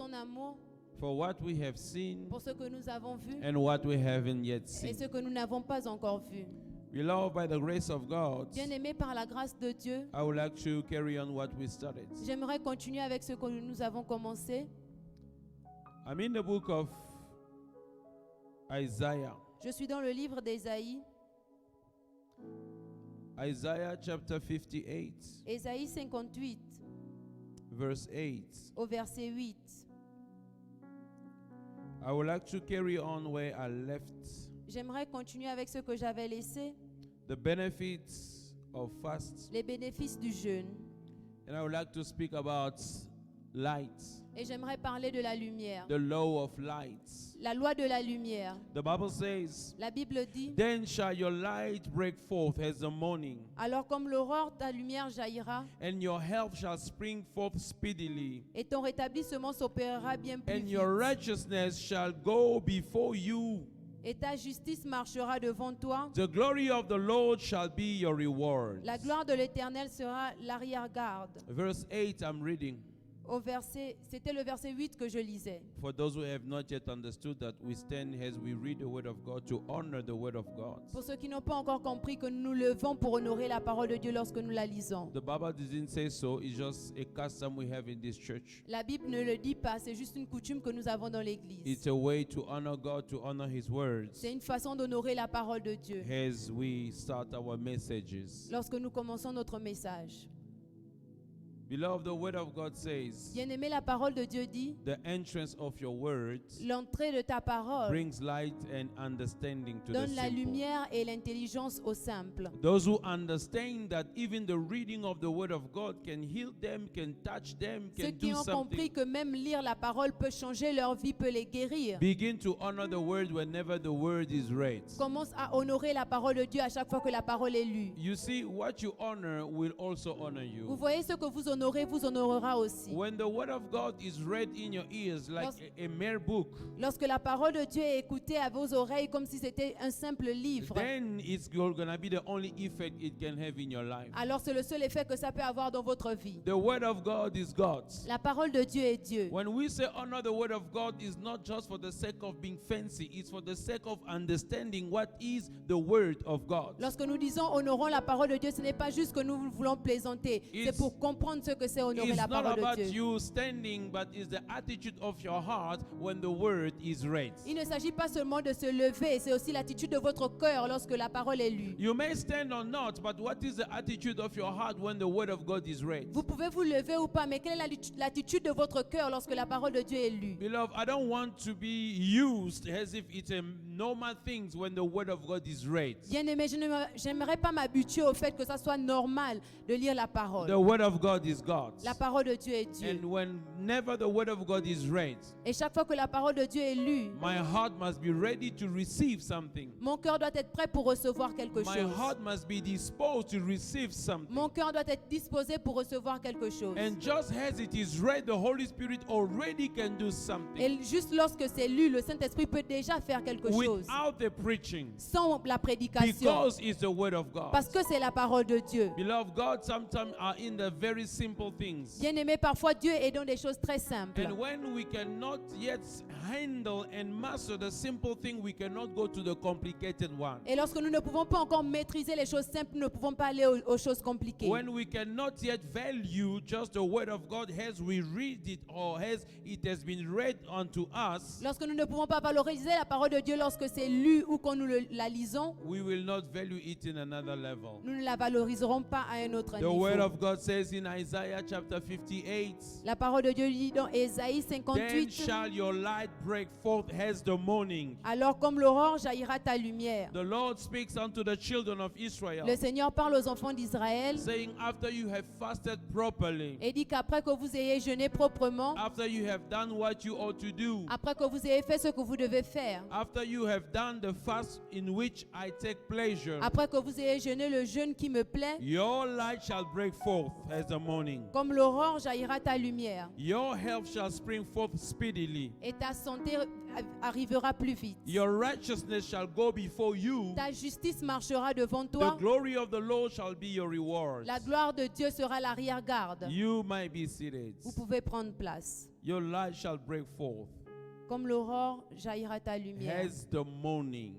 son amour, for what we have seen pour ce que nous avons vu and what we haven't yet et seen. ce que nous n'avons pas encore vu. Beloved, by the grace of God, Bien-aimés par la grâce de Dieu, I would like to carry on what we started. j'aimerais continuer avec ce que nous avons commencé. I'm in the book of Isaiah. Je suis dans le livre d'Ésaïe, Isaiah chapter 58, Ésaïe 58, verse 8. au verset 8. I would like to carry on where I left. J'aimerais continuer avec ce que j'avais laissé, The benefits of fast. les bénéfices du jeûne. And I would like to speak about light, Et j'aimerais parler de la lumière, the law of light. la loi de la lumière. The Bible says, La Bible dit, then shall your light break forth as the morning, alors comme l'aurore, ta lumière jaillira, and your health shall spring forth speedily, et ton rétablissement s'opérera bien plus and your vite. righteousness shall go before you. Et ta justice marchera devant toi. The glory of the Lord shall be your reward. La gloire de l'Éternel sera l'arrière-garde. Verse 8, I'm reading. C'était le verset 8 que je lisais. For those who have not yet understood that we stand as we read the word of God to honor the word of God. Pour ceux qui n'ont pas encore compris que nous nous levons pour honorer la parole de Dieu lorsque nous la lisons. The Bible doesn't say so, it's just a custom we have in this church. La Bible ne le dit pas, c'est juste une coutume que nous avons dans l'Église. It's a way to honor God, to honor His words C'est une façon d'honorer la parole de Dieu as we start our messages. lorsque nous commençons notre message. Beloved, the word of God says, Bien-aimé, la parole de Dieu dit, the entrance of your words l'entrée de ta parole brings light and understanding to the donne la simple. lumière et l'intelligence au simple. Those who understand that even the reading of the word of God can heal them, can touch them, Ceux can qui do ont compris something, que même lire la parole peut changer leur vie, peut les guérir, begin to honor the word whenever the word is read. commencent à honorer la parole de Dieu à chaque fois que la parole est lue. You see, what you honor will also honor Vous you. voyez, ce que vous honorez vous honorera aussi. When the word of God is read in your ears like a mere book, Lorsque la parole de Dieu est écoutée à vos oreilles comme si c'était un simple livre, then it's going to be the only effect it can have in your life. alors c'est le seul effet que ça peut avoir dans votre vie. The word of God is God's. La parole de Dieu est Dieu. When we say honor the word of God, it's not just for the sake of being fancy, it's for the sake of understanding what is the word of God. Lorsque nous disons honorons la parole de Dieu, ce n'est pas juste que nous voulons plaisanter, c'est pour comprendre ce que c'est honorer It's la not parole de about Dieu. you standing, but it's the attitude of your heart when the word is read. Il ne s'agit pas seulement de se lever, c'est aussi l'attitude de votre cœur lorsque la parole est lue. You may stand or not, but what is the attitude of your heart when the word of God is read? Vous pouvez vous lever ou pas, mais quelle est l'attitude de votre cœur lorsque la parole de Dieu est lue? Beloved, I don't want to be used as if it's a normal thing when the word of God is read. Bien-aimé, j'aimerais pas m'habituer au fait que ça soit normal de lire la parole. The word of God is God's. La parole de Dieu est Dieu. And whenever the word of God is read, Et chaque fois que la parole de Dieu est lue, my heart must be ready to receive something. mon cœur doit être prêt pour recevoir quelque My chose. heart must be disposed to receive something. Mon cœur doit être disposé pour recevoir quelque chose. And just as it is read, the Holy Spirit already can do something. Et juste lorsque c'est lu, le Saint-Esprit peut déjà faire quelque chose. Without the preaching. Sans la prédication. Because it's the word of God. Parce que c'est la parole de Dieu. Beloved, God sometimes are in the very simple things. Bien-aimé, parfois Dieu est dans des choses très simples. And when we cannot yet handle and master the simple thing, we cannot go to the complicated one. Et lorsque nous ne pouvons pas encore maîtriser les choses simples, nous ne pouvons pas aller aux choses compliquées. When we cannot yet value just the word of God as we read it or as it has been read unto us, Lorsque nous ne pouvons pas valoriser la parole de Dieu lorsque c'est lu ou quand nous la lisons, we will not value it in another level. nous ne la valoriserons pas à un autre The word niveau. of God says in Isaiah chapter 58, La parole de Dieu dit dans Ésaïe then 58, shall your light break forth as the morning. alors comme l'aurore jaillira ta lumière. The Lord speaks unto the children of Israel, Le Seigneur parle aux enfants d'Israël saying, after you have fasted properly, et dit qu'après que vous ayez jeûné proprement, after you have done what you ought to do, après que vous ayez fait ce que vous devez faire, after you have done the fast in which I take pleasure, après que vous ayez jeûné le jeûne qui me plaît, your light shall break forth as the morning. morning. Comme l'aurore jaillira ta lumière. Your health shall spring forth speedily. Et ta santé arrivera plus vite. Your righteousness shall go before you. Ta justice marchera devant The toi. glory of the Lord shall be your reward. La gloire de Dieu sera l'arrière-garde. You might be seated. Vous pouvez prendre place. Your light shall break forth Comme l'aurore jaillira ta lumière. as the morning.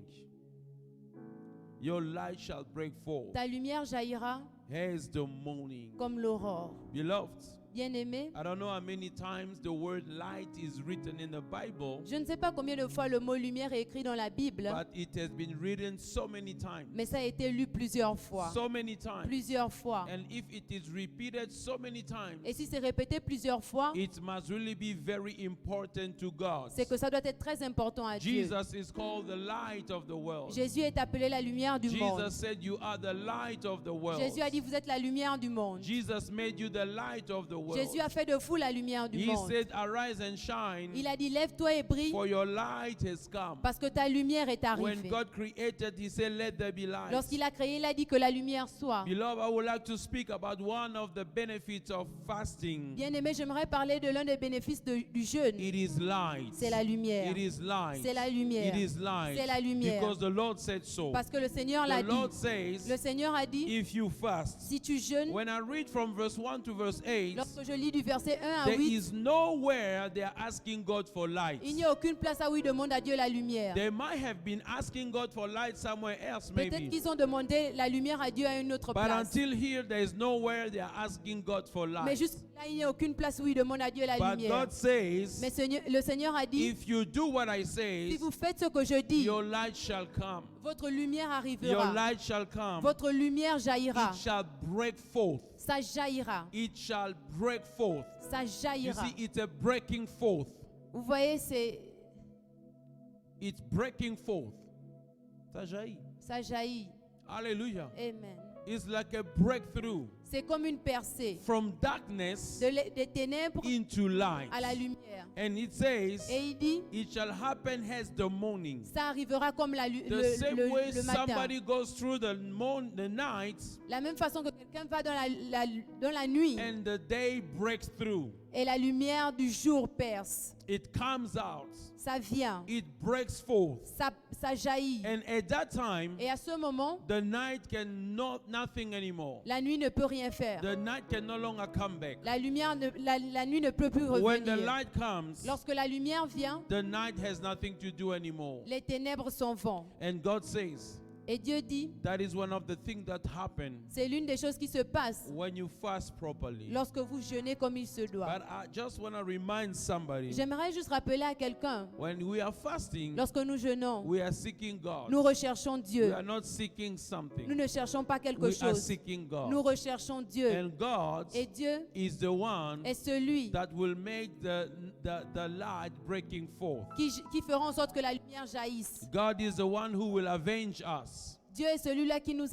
Your light shall break forth Ta lumière jaillira as the morning. comme l'aurore. Beloved, Bien-aimé, I don't know how many times the word light is written in the Bible, je ne sais pas combien de fois le mot lumière est écrit dans la Bible, but it has been written so many times. mais ça a été lu plusieurs fois. So many times. Plusieurs fois. And if it is repeated so many times, Et si c'est répété plusieurs fois, it must really be very important to God. c'est que ça doit être très important à Dieu. Jesus is called the light of the world. Jésus est appelé la lumière du monde. Jesus said, "You are the light of the world." Jésus a dit, vous êtes la lumière du monde. Jesus made you the light of the world. Jésus a fait de vous la lumière du He monde. said, "Arise and shine, Il a dit, lève-toi et brille, for your light has come." parce que ta lumière est When arrivée. God created, He said, "Let there be light." Lorsqu'il a créé, il a dit que la lumière soit. Beloved, I would like to speak about one of the benefits of fasting. Bien-aimé, j'aimerais parler de l'un des bénéfices du jeûne. It is light. C'est la lumière. It is light. C'est la lumière. It is light. C'est la lumière. Because the Lord said so. Parce que le Seigneur l'a The Lord dit. says, Le Seigneur a dit, if you fast. si tu jeûnes, When I read from verse 1 to verse 8, lorsque je lis du verset 1 à there 8, is nowhere they are asking God for light. il n'y a aucune place où ils demandent à Dieu la lumière. They might have been asking God for light somewhere else, Peut-être maybe. qu'ils ont demandé la lumière à Dieu à une autre But place. until here, there is nowhere they are asking God for Mais light. jusque-là, il n'y a aucune place où ils demandent à Dieu la But lumière. God says, Mais le Seigneur a dit, if you do what I si say, vous faites ce que je dis, your light shall come. votre lumière Your arrivera. light shall come. Votre lumière jaillira. It shall break forth. Ça jaillira. It shall break forth. Ça You jaillira. see, it's a breaking forth. Vous voyez, c'est It's breaking forth. Ça jaillit. ça jaillit. Hallelujah. Amen. It's like a breakthrough C'est comme une percée from darkness des ténèbres into light. à la lumière. And it says, Et il dit, it shall happen as the morning. ça arrivera comme The same way le matin. somebody goes through the night La même façon que quelqu'un va dans la nuit and the day breaks through. et la lumière du jour perce. It comes out. Ça vient, It breaks forth. ça jaillit. And at that time, Et à ce moment, the night can nothing anymore. la nuit ne peut rien faire. The night can no longer come back. La nuit ne peut plus When the revenir. light comes, Lorsque la lumière vient, the night has nothing to do anymore. les ténèbres s'en vont. And God says, Et Dieu dit, that is one of the things that happen c'est l'une des choses qui se passe when you fast properly. lorsque vous jeûnez comme il se doit. But I just want to remind somebody, J'aimerais juste rappeler à quelqu'un, when we are fasting, lorsque nous jeûnons, we are seeking God. nous recherchons We Dieu. are not seeking Nous something. ne cherchons pas quelque We are chose. seeking Nous God. recherchons Dieu. And God Et Dieu is the one est celui that will make the light breaking forth. qui fera en sorte que la lumière jaillisse. God is the one who will avenge us. Dieu est celui-là qui nous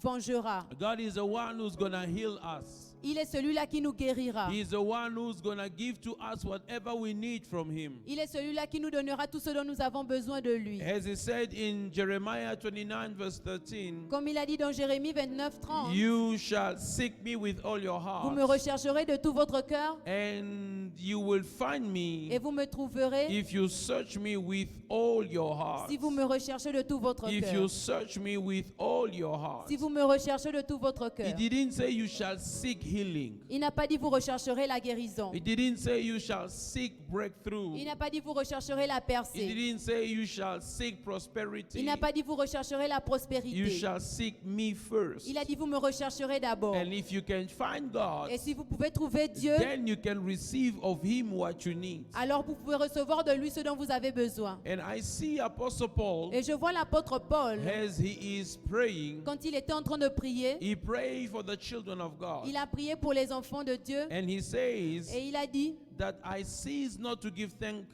vengera. God is the one who's going to heal us. Il est celui-là qui nous guérira. He is the one who's going to give to us whatever we need from him. Il est celui-là qui nous donnera tout ce dont nous avons besoin de lui. As he said in Jeremiah 29 verse 13, Comme il a dit dans Jérémie 29, 30, you shall seek me with all your vous me heart, rechercherez de tout votre cœur and you will find et me vous me trouverez if you search me with all your heart. si vous me recherchez de tout votre If cœur. you search me with all your heart. Si vous me recherchez de tout votre He cœur. didn't say you shall seek healing. Il n'a pas dit vous rechercherez la guérison. He didn't say you shall seek breakthrough. Il n'a pas dit vous rechercherez la He percée. didn't say you shall seek prosperity. Il n'a pas dit vous rechercherez la You prospérité. shall seek me first. Il a dit vous me rechercherez d'abord. And if you can find God, Et si vous pouvez trouver Dieu, then you can receive of him what you need. alors vous pouvez recevoir de lui ce dont vous avez besoin. And I see Apostle Paul, Et je vois l'apôtre Paul, as he is praying, quand il était en train de prier, he prayed for the children of God. il a prié pour les enfants de Dieu And he says et il a dit that I cease not to give thanks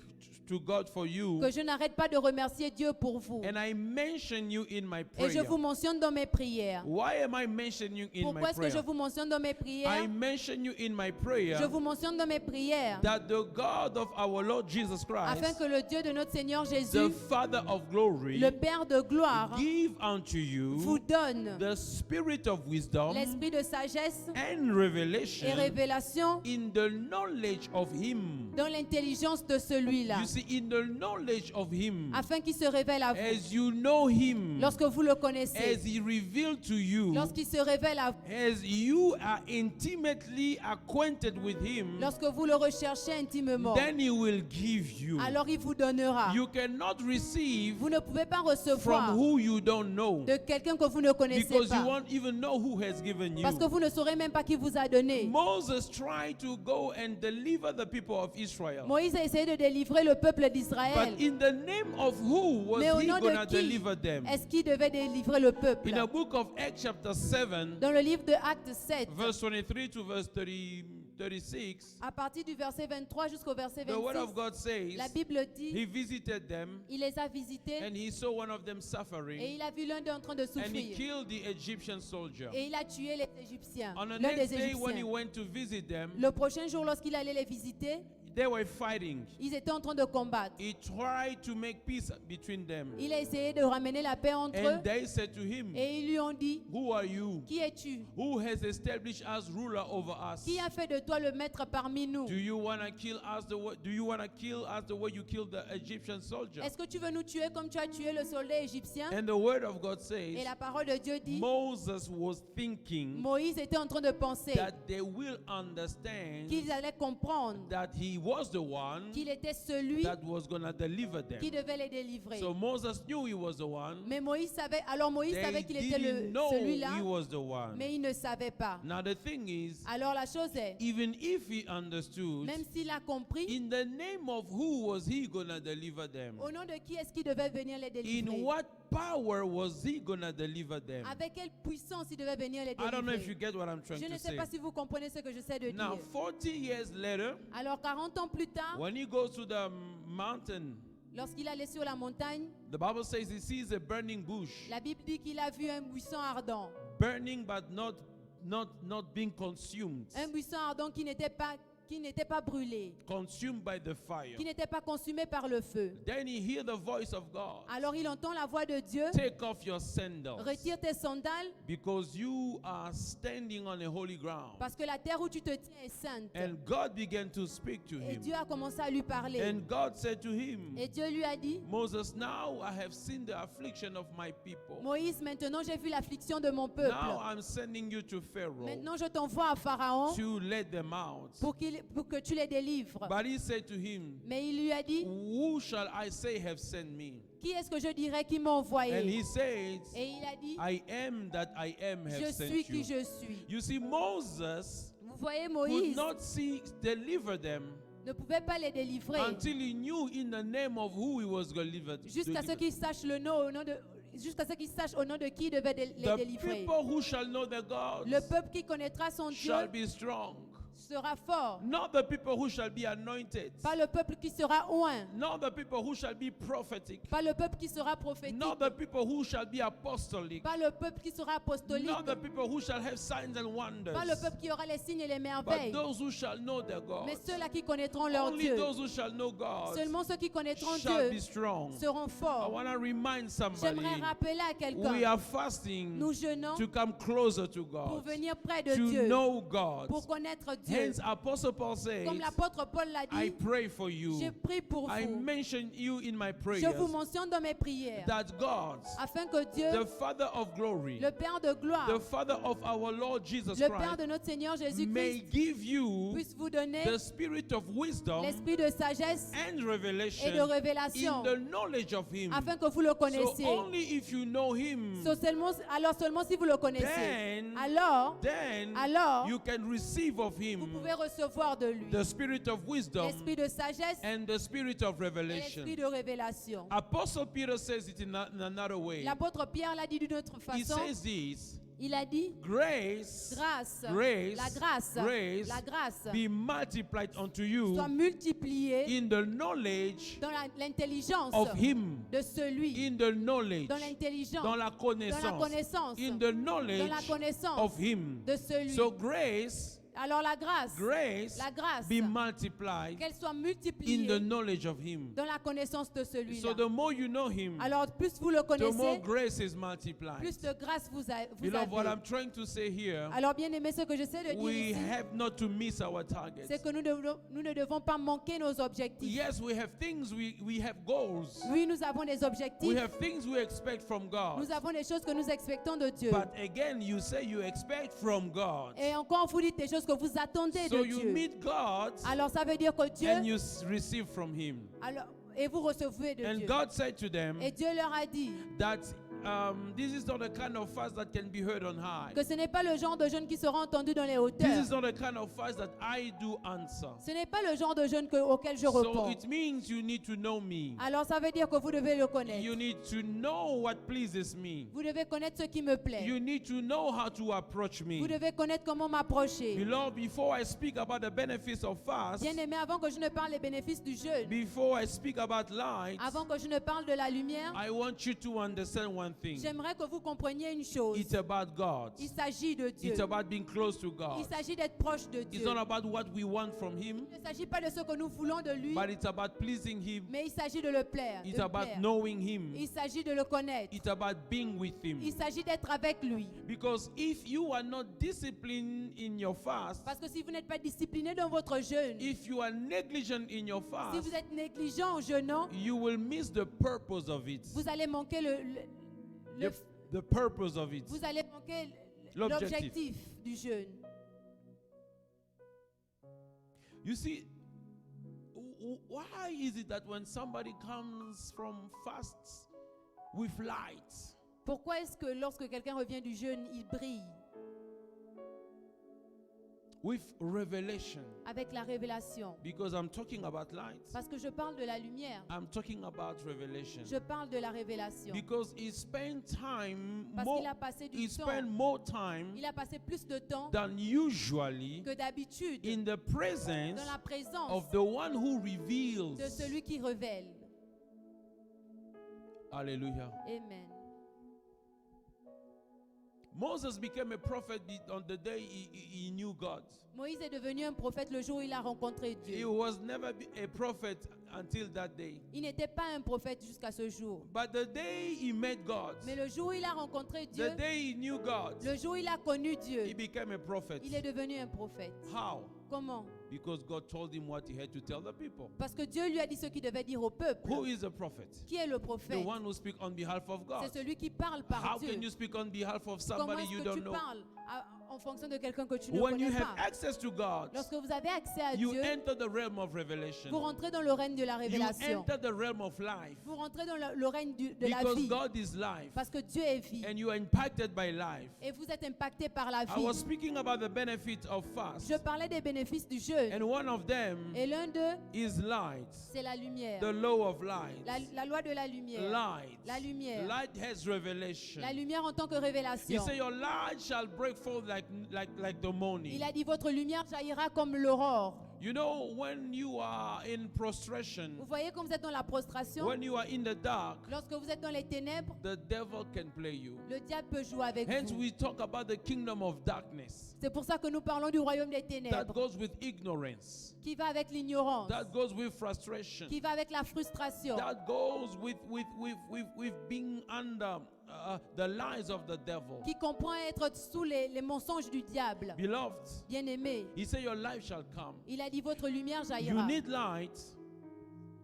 to God for you, que je n'arrête pas de remercier Dieu pour vous. and I mention you in my Et je prayer. vous mentionne dans mes prières. Why am I mentioning you in Pourquoi my est-ce que je prayer? vous mentionne dans mes I prières? mention you in my Je prayer vous mentionne dans mes prières that the God of our Lord Jesus afin Christ, que le Dieu de notre Seigneur the Jésus, Father of glory, le Père de gloire, give unto you vous donne the spirit of wisdom l'esprit de sagesse and et revelation révélation in the knowledge of Him. dans l'intelligence de celui-là, You see, in the knowledge of Him, afin qu'il se révèle à vous. as you know Him, Lorsque vous le connaissez, as He revealed to you, lorsqu'il se révèle à vous, as you are intimately acquainted with Him, lorsque vous le recherchez intimement, then He will give you. alors il vous donnera. You cannot receive Vous ne pouvez pas from recevoir who you don't know, de quelqu'un que vous ne connaissez because you pas, won't even know who has given parce que you. vous ne saurez même pas qui vous a donné. Moses tried to go and deliver the people of Israel. Moïse a essayé de délivrer le peuple But d'Israël. in the name of who was Mais au he nom going to de qui deliver them? est-ce qu'il devait délivrer le peuple? In the book of Acts chapter 7, Dans le livre de Actes 7, verse 23 to verse 36, à partir du verset 23 jusqu'au verset the word 26, of God says, la Bible dit, he visited them il les a visités and he saw one of them et suffering il a vu l'un d'eux en train de and he souffrir. killed the Egyptian soldier. Et il a tué les Égyptiens, On the l'un next des day when he Égyptiens. went to visit them, Le prochain jour, lorsqu'il allait les visiter, they were fighting. ils étaient en train de combattre. He tried to make peace between them. Il a essayé de ramener la paix entre eux And they said to him, et ils lui ont dit, who are you? qui es-tu? Who has established us ruler over us? Qui a fait de toi le maître parmi nous? Do you want to kill us the way, do you want to kill us the way you killed the Egyptian soldier? Est-ce que tu veux nous tuer comme tu as tué le soldat égyptien? And the word of God says, Et la parole de Dieu dit, Moses was thinking Moïse était en train de penser that they will understand qu'ils allaient comprendre that he was the one qu'il était celui that was going to deliver them. qui devait les délivrer. So Moses knew he was the one. Mais Moïse savait, alors Moïse They savait qu'il était didn't know celui-là, he was the one. mais il ne savait pas. Now the thing is, Alors la chose est, even if he understood, même s'il a compris, in the name of who was he going to deliver them? au nom de qui est-ce qu'il devait venir les In délivrer? what power was he going to deliver them? Avec quelle puissance il devait venir les I don't know if you délivrer? get what I'm trying Je ne to sais say. pas si vous comprenez ce que j'essaie de Now, dire. 40 years later, Alors 40 ans plus tard, when he goes to the mountain, lorsqu'il allait sur la montagne, the Bible says he sees a burning bush, la Bible dit qu'il a vu un buisson ardent. burning but not being consumed, Un buisson ardent qui n'était pas brûlé, consumed by the fire. qui n'était pas consumé par le feu. Then he hears the voice of God. Alors il entend la voix de Dieu. Take off your sandals, Retire tes sandales because you are standing on a holy ground. parce que la terre où tu te tiens est sainte. And God began to speak to Et him. Dieu a commencé à lui parler. And God said to him, Et Dieu lui a dit, Moses, now I have seen the affliction of my people. Moïse, maintenant j'ai vu l'affliction de mon peuple. Now I'm sending you to Pharaoh Maintenant je t'envoie à Pharaon to let them out. pour que tu les délivres. But he said to him, Mais il lui a dit, who shall I say have sent me? qui est-ce que je dirais qui m'a And envoyé? he says, Et il a dit, I am that I am je have suis sent qui you. je suis. You see, Moses Vous voyez, could Moïse not deliver them ne pouvait pas les délivrer until he knew in the name of who he was going to deliver. jusqu'à ce qu'il sache le nom, jusqu'à ce qu'il sache au nom de qui il devait les The délivrer. people who shall know the God Le peuple qui connaîtra son Dieu shall be strong. sera fort. Not the people who shall be anointed. Pas le peuple qui sera oint. Not the people who shall be prophetic. Pas le peuple qui sera prophétique. Not the people who shall be apostolic. Pas le peuple qui sera apostolique. Not the people who shall have signs and wonders. Pas le peuple qui aura les signes et les But merveilles. those who shall know their God. Mais ceux-là qui connaîtront leur Only Dieu. those who shall know God Seulement ceux qui connaîtront shall be Dieu strong. seront I forts. want to remind somebody, J'aimerais rappeler à we quelqu'un, are fasting nous jeûnons to come closer to pour God, venir près de to Dieu, know God. pour connaître Dieu. Hence, Apostle Paul says, Comme l'apôtre Paul l'a I dit, pray for je you. prie pour I vous. mention you in my Je prayers vous mentionne dans mes prières, that God, afin que Dieu, the Father of glory, le Père de gloire, the Father of our Lord Jesus le Père Christ, de notre Seigneur may Jésus-Christ, give you puisse vous donner the spirit of wisdom l'esprit de sagesse and et revelation de révélation, in the knowledge of Him. afin que vous le So connaissiez. only if you know Him, Alors seulement si vous le connaissez, then alors you can receive of vous Him pouvez recevoir de lui the spirit of wisdom l'esprit de sagesse and the spirit of et revelation. l'esprit de révélation. Apostle Peter says it in another way. L'apôtre Pierre l'a dit d'une autre He façon. says this, Il a dit, grace, grâce, grace, la grâce, grace la grâce be multiplied unto you soit multipliée in the knowledge dans l'intelligence of Him, de celui, in the knowledge, dans l'intelligence, dans la connaissance, in the dans knowledge la connaissance of Him. de celui. So grace, Alors la grâce grace be multiplied qu'elle soit in multipliée the knowledge of Him. dans la connaissance de celui-là. So the more you know Him, Alors plus vous le the more connaissez, grace is multiplied. plus de grâce vous Beloved, what avez. I'm trying to say here, Alors bien aimé, ce que j'essaie de dire we ici, have not to miss our targets. c'est que nous ne devons pas manquer nos objectifs. Yes, we have things, we have goals. Oui, nous avons des We objectifs. have things we expect from God. Nous avons des choses que nous expectons de Dieu. But again, you say you expect from God. Et encore, vous dites des choses que vous attendez So de you Dieu. meet God Alors ça veut dire que Dieu, and you receive from Him. alors, et vous recevez de And Dieu. God said to them Et Dieu leur a dit that this is not the kind of fast that can be heard on high. que ce n'est pas le genre de jeûne qui sera entendu dans les This hauteurs. is not the kind of fast that I do answer. Ce n'est pas le genre de jeûne auquel je So réponds. it means you need to know me. Alors ça veut dire que vous devez le connaître. You need to know what pleases me. Vous devez connaître ce qui me plaît. You need to know how to approach Vous me. devez connaître comment m'approcher. Beloved, before I speak about the benefits of fast, Bien aimé, avant que je ne parle des bénéfices du jeûne, before I speak about light, avant que je ne parle de la lumière, I want you to understand one thing. j'aimerais que vous compreniez une chose. It's about God. Il s'agit de Dieu. It's about being close to Il God. s'agit d'être proche de It's Dieu. not about what we want from Him, Il ne s'agit pas de ce que nous voulons de lui, but it's about pleasing Him. mais il s'agit de le plaire. de It's le about plaire. knowing Him. Il s'agit de le connaître. It's about being with Him. Il s'agit d'être avec lui. Because if you are not disciplined in your fast, Parce que si vous n'êtes pas discipliné dans votre jeûne, if you are negligent in your si fast, vous êtes négligent en jeûnant, you will miss the purpose of it. vous allez manquer The purpose of it. vous allez manquer L'objectif. l'objectif du jeûne. You see, why is it that when somebody comes from fasts with light, Pourquoi est-ce que lorsque quelqu'un revient du jeûne, il brille with revelation? avec la révélation? Because I'm talking about light. Parce que je parle de la lumière. I'm talking about revelation. Je parle de la révélation. Because he spent time Parce more, qu'il a passé du he temps. spent more time Il a passé plus de temps than usually que d'habitude in the presence dans la présence of the one who reveals. de celui qui révèle. Hallelujah. Amen. Moses became a prophet on the day he knew God. Moïse est devenu un prophète le jour où il a rencontré He Dieu. was never a prophet until that day. Il n'était pas un prophète jusqu'à ce jour. But the day he met God, Mais le jour où il a rencontré Dieu, the day he knew God, le jour où il a connu Dieu, he became a prophet. il est devenu un prophète. How? Comment? Because God told him what he had to tell the people. Parce que Dieu lui a dit ce qu'il devait dire au peuple. Who is a prophet? Qui est le The prophète? one who speaks on behalf of God. C'est celui qui parle par How Dieu. can you speak on behalf of Comment somebody est-ce you que don't tu know? parles en fonction de quelqu'un que tu ne When you connais have pas? access to God, Lorsque vous avez accès à you Dieu, enter the realm of revelation. vous rentrez dans le règne de la You révélation. enter the realm of life. Vous rentrez dans le règne de la Because vie. God is life. Parce que Dieu est vie. And you are impacted by life. Et vous êtes impacté par la I vie. was speaking about the benefit of fast. Je parlais des bénéfices du jeûne. And one of them Et l'un d'eux, is light. c'est la lumière. The law of light. La loi de la lumière. Light. La lumière. Light has revelation. La lumière en tant que He révélation. said, your light shall break forth like the morning. Il a dit, votre lumière jaillira comme l'aurore. You know, when you are in prostration, Vous voyez quand vous êtes dans la prostration, when you are in the dark, lorsque vous êtes dans les ténèbres, the devil can play you. le diable peut jouer avec Hence, vous. we talk about the kingdom of darkness C'est pour ça que nous parlons du royaume des that ténèbres, goes with ignorance, qui va avec l'ignorance, that goes with frustration, qui va avec la frustration, that goes with being under the lies of the devil. qui comprend être sous les mensonges du diable. Beloved, Bien-aimé, he said, your life shall come. il a dit, votre lumière You jaillira. need light.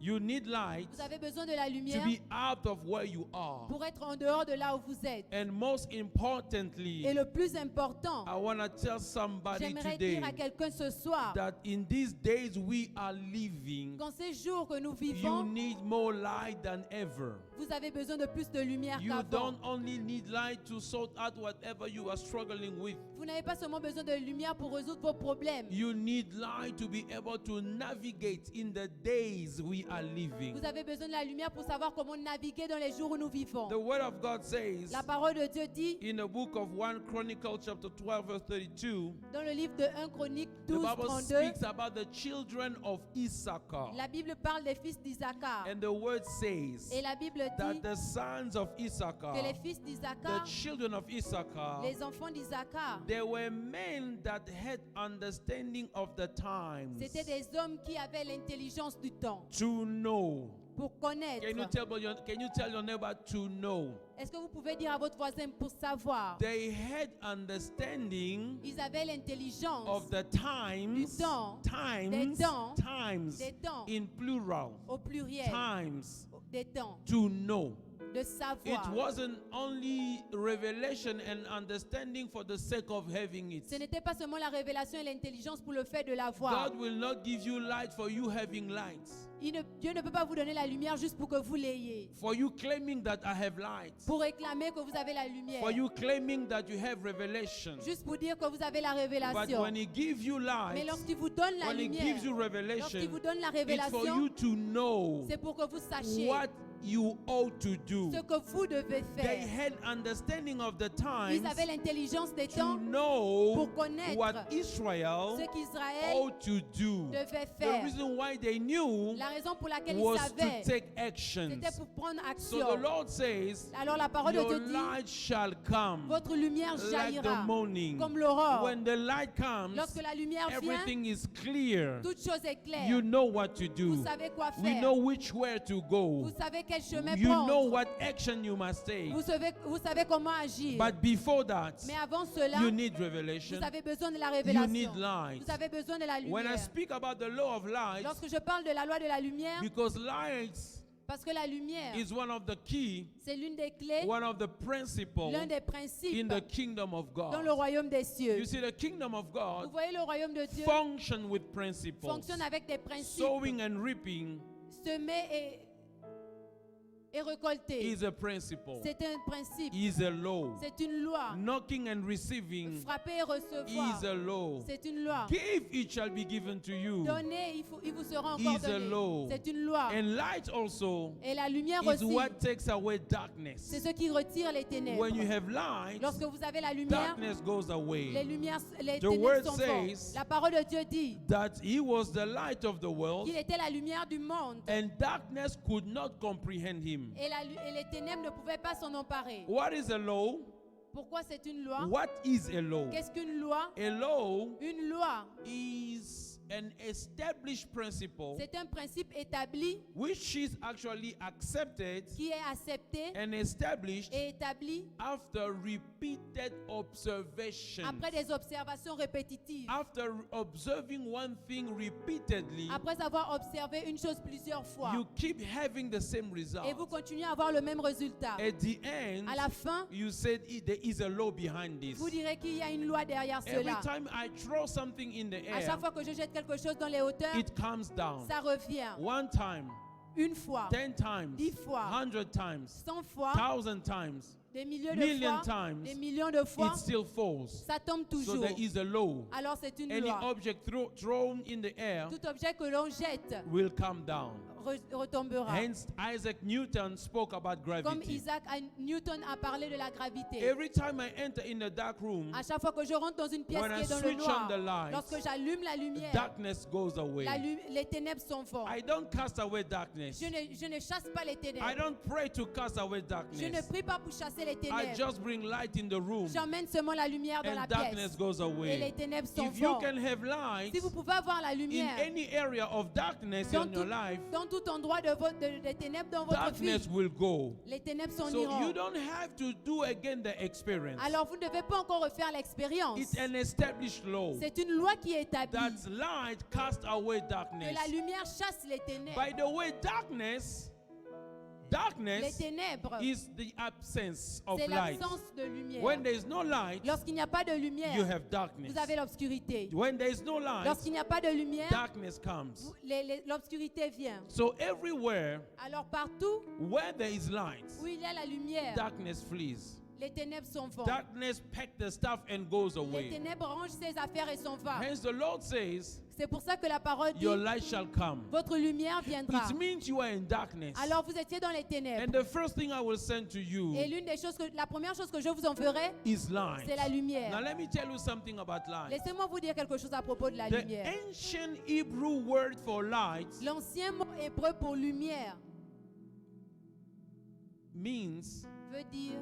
You need light Vous avez besoin de la to lumière be out of where you are. pour être en dehors de là où vous êtes. And most importantly, Et le plus important, I want to tell somebody j'aimerais today dire à quelqu'un ce soir, that in these days we are living, qu'en ces jours que nous you vivons, need more light than ever. vous avez besoin de plus de lumière You qu'avant. don't only need light to sort out whatever you are struggling with. Vous n'avez pas seulement besoin de lumière pour résoudre vos problèmes. You need light to be able to navigate in the days we are living. Vous avez besoin de la lumière pour savoir comment naviguer dans les jours où nous vivons. The word of God says La parole de Dieu dit in the book of 1 Chronicle chapter 12 verse 32, dans le livre de 1 Chronique the 12, Bible 32, speaks about the children of Issachar. la Bible parle des fils d'Isaacar. And the word says Et la Bible that dit the sons of Issachar, que les fils the d'Isaacar, children of Issachar, les enfants d'Isaacar, they were men that had understanding of the times c'était des hommes qui avaient l'intelligence du temps to know. pour connaître. Can you tell your neighbor to know? Est-ce que vous pouvez dire à votre voisin pour savoir? They had understanding Ils avaient l'intelligence of the times, du temps, times, des temps, times, des temps, in plural, au pluriel, times, des temps, to know. de It savoir. wasn't only revelation and understanding for the sake of having it. Ce n'était pas seulement la révélation et l'intelligence pour le fait de l'avoir. God will not give you light for you having light, Dieu ne peut pas vous donner la lumière juste pour que vous l'ayez. for you claiming that I have light, Pour réclamer que vous avez la lumière. for you claiming that you have revelation. Juste pour dire que vous avez la But révélation. when He gives you Mais light, lorsqu'il vous donne la when He lumière, gives you lorsqu'il revelation, vous donne la it's for révélation, you to know c'est pour que vous sachiez what you ought to do. ce que vous devez They faire. had understanding of the Ils times avaient l'intelligence des to temps know pour connaître what Israel ce qu'Israël ought to do. devait The faire. reason why they knew La raison pour laquelle ils was to savaient, take actions. c'était pour prendre So the action. Lord says, Alors la parole de your Dieu dit, light shall come votre lumière like the jaillira morning. comme l'aurore. When the light comes, Lorsque la lumière vient, everything is clear. toute chose est claire. You know what to Vous do. savez quoi We faire. know which way to go. Vous savez quel chemin You know prendre. what action you must take. Vous savez comment agir. But before that, Mais avant cela, you need revelation. vous avez besoin de la You révélation. need light. Vous avez besoin de la When I lumière. speak about the law of light, Lorsque je parle de la loi de la lumière, because light parce que la lumière, is one of the key, c'est l'une des clés, one of the principles l'un des in principes the kingdom of dans God. le royaume des cieux. You see, the kingdom of Vous God voyez, le royaume de Dieu function with principles. fonctionne avec des principes. Sowing and reaping Semer et récolter. is a principle, C'est un principe. is a law. C'est une loi. Knocking and receiving Frapper et recevoir. is a law. C'est une loi. Give, it shall be given to you. Donner, il vous sera encore Is a law. donné. C'est une loi. And light also Et la lumière is aussi, what takes away c'est darkness. ce qui retire les ténèbres. When you have light, Lorsque vous avez la lumière, darkness goes les away. lumières, les The ténèbres word sont says mortes. La parole de Dieu dit That he was the light of the world, qu'il était la lumière du monde. and darkness could not comprehend him. Et les ténèbres ne pouvaient pas s'en emparer. What is a law? Pourquoi c'est une loi? What is a law? Qu'est-ce qu'une loi? A law Une loi, is an established principle c'est un principe établi which is actually accepted qui est accepté and established et établi after repeated observation. après des observations répétitives. After observing one thing repeatedly, Après avoir observé une chose plusieurs fois. you keep having the same result. Et vous continuez à avoir le même résultat. At the end, À la fin, you said there is a law behind this. vous direz qu'il y a une loi derrière Every cela. time I throw something in the À air, chaque fois que je jette quelque chose dans les hauteurs, it comes down. ça revient. One time, Une fois, 10 times, 10 fois, 100 times, 100 fois, 1,000 times, des milliers de million fois, times, des millions de fois, it still falls. ça tombe So toujours. there is a law. Alors c'est une Any loi. object thrown in the air Tout objet que l'on jette will come down. retombera. Hence, Isaac Newton spoke about Comme gravity. Newton a parlé de la gravité. Every time I enter in a dark room, À chaque fois que je rentre dans une pièce when qui I est dans le switch on the noir, lights, lorsque j'allume la lumière, darkness goes away. les ténèbres sont fortes. I don't cast away darkness. Je ne chasse pas les I ténèbres. don't pray to cast away Je ne darkness. prie pas pour chasser les I ténèbres. just bring light in the room, J'emmène seulement la lumière dans la and darkness pièce. goes Et away. les ténèbres sont If you fortes. can have light Si vous pouvez avoir la in lumière any area of darkness dans in your tout, life, dans tout endroit des ténèbres dans votre vie, darkness will go. les ténèbres s'en So you iront. don't have to do again the experience. Alors vous ne devez pas encore refaire l'expérience. It's an established law C'est une loi qui est établie. that light casts away Que darkness. la lumière chasse les ténèbres. By the way, darkness Les ténèbres, is the absence of c'est light. l'absence de lumière. When there is no light, Lorsqu'il n'y a pas de you lumière, have darkness. vous avez l'obscurité. When there is no light, Lorsqu'il n'y a pas de lumière, darkness comes. l'obscurité vient. So everywhere Alors partout where there is light, où il y a la lumière, darkness flees. les ténèbres s'en vont. Darkness packs the stuff and goes Les away. ténèbres rangent ses affaires et s'en vont. Hence the Lord says, C'est pour ça que la parole dit, your light shall come. votre lumière viendra. It means you are in darkness. Alors vous étiez dans les ténèbres. And the first thing I will send to you Et la première chose que je vous enverrai, is light. c'est la lumière. Now let me tell you something about light. Laissez-moi vous dire quelque chose à propos de la The lumière. ancient Hebrew word for light L'ancien mot hébreu pour lumière means veut dire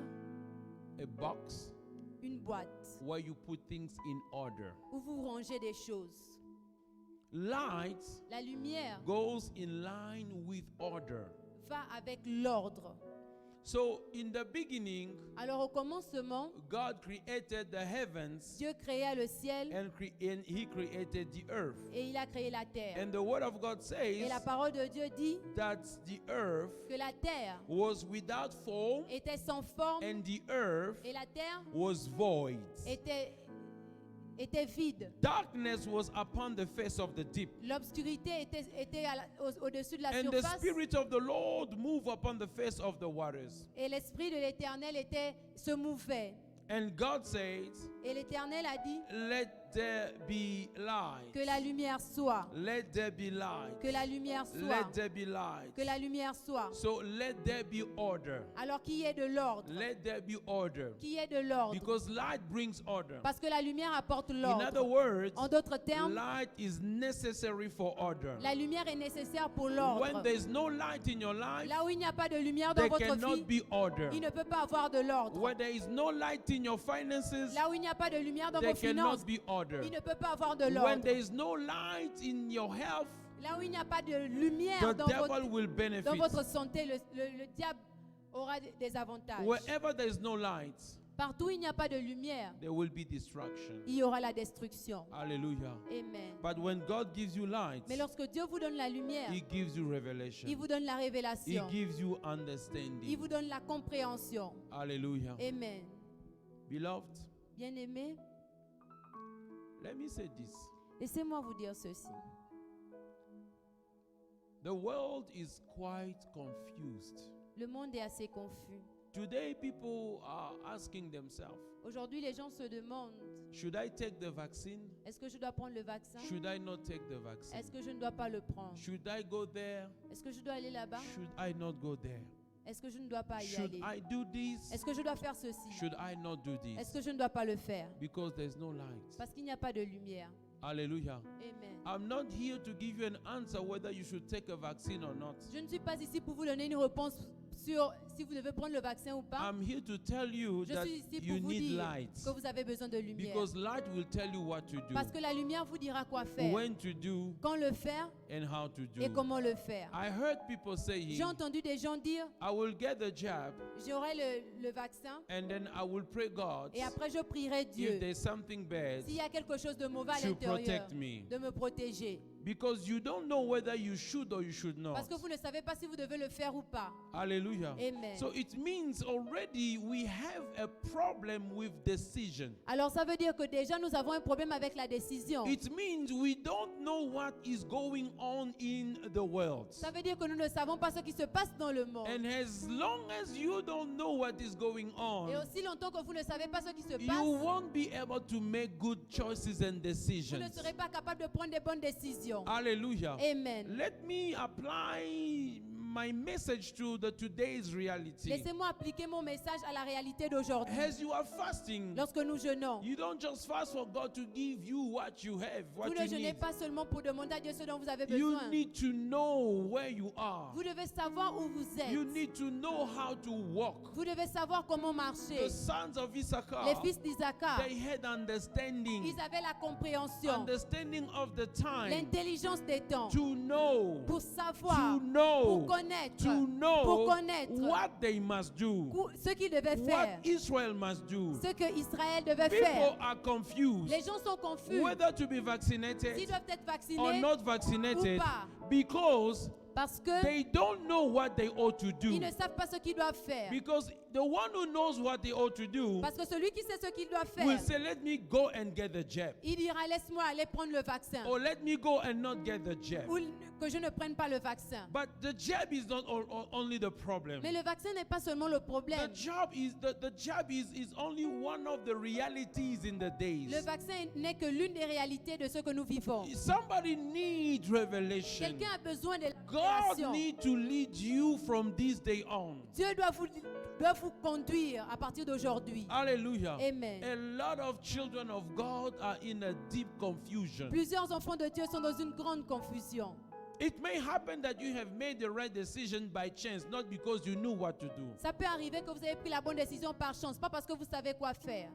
a box une boîte where you put things in order. où vous rangez des choses. Light La lumière goes in line with order. va avec l'ordre. So in the beginning, Alors au commencement, God created the heavens Dieu créa le ciel and he created the earth. et il a créé la terre. And the word of God Et says la parole de Dieu dit that the earth que la terre was without form était sans forme and the earth et la terre was void. était vide. Darkness was upon the face of the deep. L'obscurité était au-dessus de la And the surface Spirit of the Lord moved upon the face of the waters. et l'Esprit de l'Éternel se mouvait. And God said, Et l'Éternel a dit let there be light. que la lumière soit. Let there be light. Que la lumière soit. Let there be light. Que la lumière soit. So let there be order. Alors qu'il y ait de l'ordre. Let there be order. Qu'il y ait de l'ordre. Because light brings order. Parce que la lumière apporte In other l'ordre. words, En d'autres termes, light is necessary for order. la lumière est nécessaire pour When l'ordre. there is no light in your life, Là où il n'y a pas de lumière dans there votre cannot vie, be order. il ne peut pas avoir de l'ordre. Where there is no light in your finances, Là où il n'y a pas de lumière dans there vos finances, cannot be order. il ne peut pas avoir de When l'ordre. there is no light in your health, Là où il n'y a pas de lumière the dans devil will benefit. votre santé, le diable aura des avantages. Wherever there is no light, Partout où il n'y a pas de lumière, there will be destruction. il y aura la destruction. Hallelujah. Amen. But when God gives you light, Mais lorsque Dieu vous donne la lumière, He gives you il revelation. vous donne la He révélation. gives you Il understanding. vous donne la compréhension. Hallelujah. Amen. Beloved, Bien-aimés, let me say this. laissez-moi vous dire ceci. The world is quite confused. Le monde est assez confus. Today, people are asking themselves, Aujourd'hui, les gens se demandent, should I take the vaccine? est-ce que je dois prendre le vaccin? Should I not take the vaccine? Est-ce que je ne dois pas le prendre? Should I go there? Est-ce que je dois aller là-bas? Should I not go there? Est-ce que je ne dois pas y Should aller? I do this? Est-ce que je dois faire ceci? Should I not do Est-ce this? que je ne dois pas le faire? Because there's no light. Parce qu'il n'y a pas de lumière. Hallelujah. Amen. I'm not here to give you an answer whether you should take a vaccine or not. Je ne suis pas ici pour vous donner une réponse sur si vous devez prendre le vaccin ou pas. I'm here to tell you Je that suis ici you pour vous need dire light. que vous avez besoin de lumière. Because light will tell you what to do, Parce que la lumière vous dira quoi faire, when to do, quand le faire and how to do. et comment le faire. I heard people saying, J'ai entendu des gens dire, I will get the jab j'aurai le vaccin and then I will pray God et après je prierai if Dieu. there's something bad S'il y a quelque chose de mauvais à to l'intérieur, protect me. de me protéger. Because you don't know whether you should or you should not. Parce que vous ne savez pas si vous devez le faire ou pas. Hallelujah. Amen. So it means already we have a problem with decision. Alors ça veut dire que déjà nous avons un problème avec la décision. It means we don't know what is going on in the world. Ça veut dire que nous ne savons pas ce qui se passe dans le monde. And as long as you don't know what is going on, Et aussi longtemps que vous ne savez pas ce qui se you passe, won't be able to make good choices and vous ne decisions. serez pas capable de prendre des bonnes décisions. Hallelujah. Amen. Let me apply my message to today's reality. Laissez-moi appliquer mon message à la réalité d'aujourd'hui. As you are fasting, Lorsque nous jeûnons, you don't just fast for God to give you what you have, what vous you ne jeûnez need. pas seulement pour demander à Dieu ce dont vous avez You besoin. need to know where you are. Vous devez savoir où vous êtes. You need to know how to walk. Vous devez savoir comment marcher. The sons of Issachar, Les fils d'Isaacar, they had understanding, ils avaient la compréhension, understanding of the time, l'intelligence des temps, to know, pour savoir, to know, pour connaître, to know pour connaître what they must do, ce qu'ils devaient what faire, Israel must do. ce que Israël devait People faire. are confused Les gens sont confus whether to be s'ils vaccinated doivent être or vaccinés not vaccinated ou pas. because parce que they don't know what they ought to ils do. ne savent pas ce qu'ils doivent faire. Because the one who knows what they ought to do Parce que celui qui sait ce qu'il doit will faire, say, let me go and get the jab. il dira laisse-moi aller prendre le vaccin. Or let me go and not get the jab. Ou que je ne prenne pas le vaccin. But the jab is not only the problem. Mais le vaccin n'est pas seulement le problème. The jab is only one of the realities in the days. Le vaccin n'est que l'une des réalités de ce que nous vivons. Somebody needs revelation. Quelqu'un a besoin de la God révélation. needs to lead you from this day on. Dieu doit vous conduire à partir d'aujourd'hui. Hallelujah. Amen. A lot of children of God are in a deep confusion. Plusieurs enfants de Dieu sont dans une grande confusion. It may happen that you have made the right decision by chance, not because you knew what to do. Ça peut arriver que vous avez pris la bonne décision par chance, pas parce que vous savez quoi faire.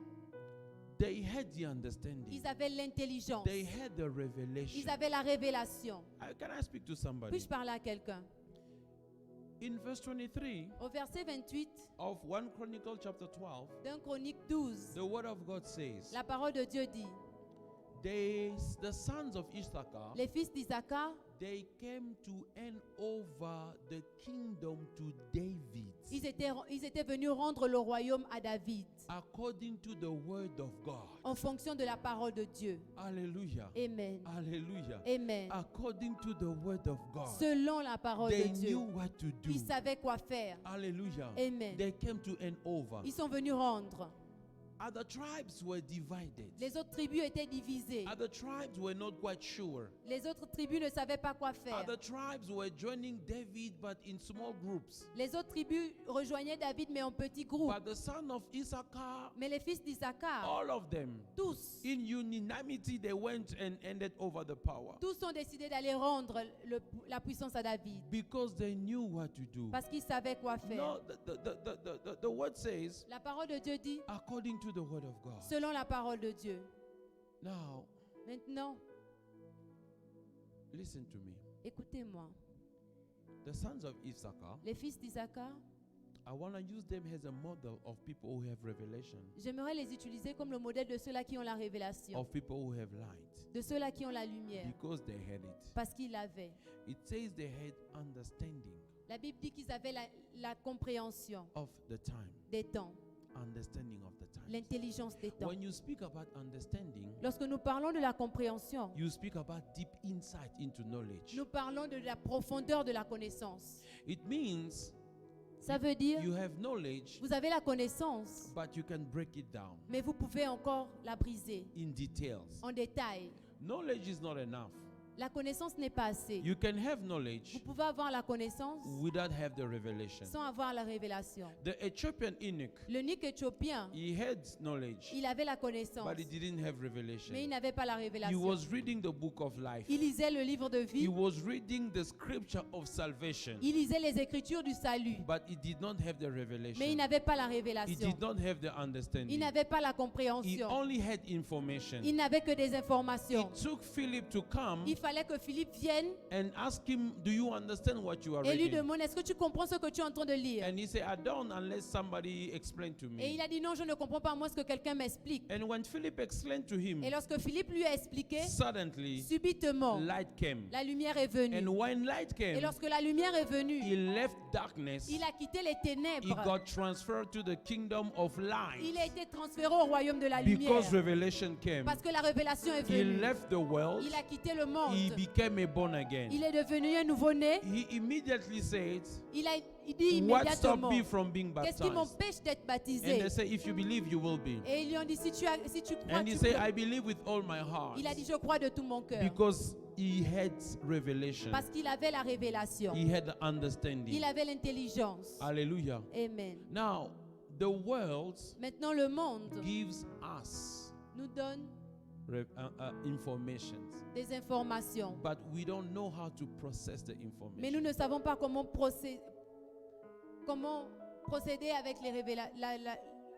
They had the understanding. Ils avaient l'intelligence. They had the revelation. Ils avaient la révélation. Can I speak to somebody? Puis-je parler à quelqu'un? In verse 23 Au verset 28 of 1 Chronicle chapter 12, d'un Chronique 12, the word of God says, la parole de Dieu dit, the sons of Issachar, les fils d'Isaacar, they came to hand over the kingdom to David, ils étaient venus rendre le royaume à David, according to the word of God. en fonction de la parole de Dieu. Hallelujah. Amen. Hallelujah. Amen. According to the word of God. Selon la parole They de Dieu. knew what to do. Ils savaient quoi faire. Hallelujah. Amen. They came to hand over. Ils sont venus rendre. Other tribes were divided. Les autres tribus étaient divisées. Other tribes were not quite sure. Les autres tribus ne savaient pas quoi faire. Other tribes were joining David but in small groups. Les autres tribus rejoignaient David mais en petits groupes. But the son of Issachar, Mais les fils d'Isaacar, all of them, tous in unanimity, they went and handed over the power. ont décidé d'aller rendre la puissance à David. Because they knew what to do. Parce qu'ils savaient quoi faire. No, the word says, La parole de Dieu dit, according to the word of God. selon la parole de Dieu. Now, Maintenant, listen to me. écoutez-moi. The sons of Issachar, Les fils d'Isaacar, I want to use them as a model of people who have revelation, j'aimerais les utiliser comme le modèle de ceux-là qui ont la révélation, of people who have light, de ceux-là qui ont la lumière, because they had it. parce qu'ils l'avaient. It says they had understanding La Bible dit qu'ils avaient la compréhension of the time, des temps, understanding of the time. l'intelligence des temps. When you speak about understanding, Lorsque nous parlons de la compréhension, you speak about deep insight into knowledge. nous parlons de la profondeur de la connaissance. It means Ça veut dire, you have knowledge, vous avez la connaissance, but you can break it down mais vous pouvez encore la briser in details. en détail. Knowledge is not enough. La connaissance n'est pas assez. You can have Vous knowledge pouvez avoir la connaissance without have the revelation. sans avoir la révélation. The Ethiopian eunuch, L'eunuque éthiopien, he had knowledge, il avait la connaissance, but he didn't have mais il revelation. n'avait pas la He révélation. was reading the book of life. Il lisait le livre de He vie, was reading the scripture of salvation, il lisait les écritures du salut, but he did not have the mais il revelation. n'avait pas la He révélation. did not have the Il understanding. n'avait pas la He compréhension. only had information. Il n'avait que des It informations. took Philip to come Il fallait que Philippe vienne and ask him, do you understand what you are et lui reading? demande, est-ce que tu comprends ce que tu es en train de lire? And he said, I don't unless somebody explain to Et il me. a dit, non, je ne comprends pas, moi, ce que quelqu'un m'explique. And when Philip explained to him, Et lorsque Philippe lui a expliqué, suddenly subitement, light came. la lumière est venue. And when light Et came, lorsque la lumière est venue, he left darkness. il a quitté les He ténèbres. got transferred to the kingdom of light. Il a été transféré au royaume de la lumière. Because revelation came. Parce que la révélation est He venue. left the world. Il a quitté le monde. He became a born again. Il est devenu un nouveau-né. He immediately said, Il dit what stopped immédiatement, me from being qu'est-ce qui baptized? m'empêche d'être And baptisé? they say, if you believe, you will be. Et ils lui ont dit, si tu crois, And he tu said, peux. I believe with all my heart. Il a dit, je crois de tout mon cœur. Because he had revelation. Parce qu'il avait la révélation. He had the understanding. Il avait l'intelligence. Hallelujah. Amen. Now, the world Maintenant, le monde gives us nous donne information, des informations. but we don't know how to process the Mais nous information. ne savons pas comment procéder avec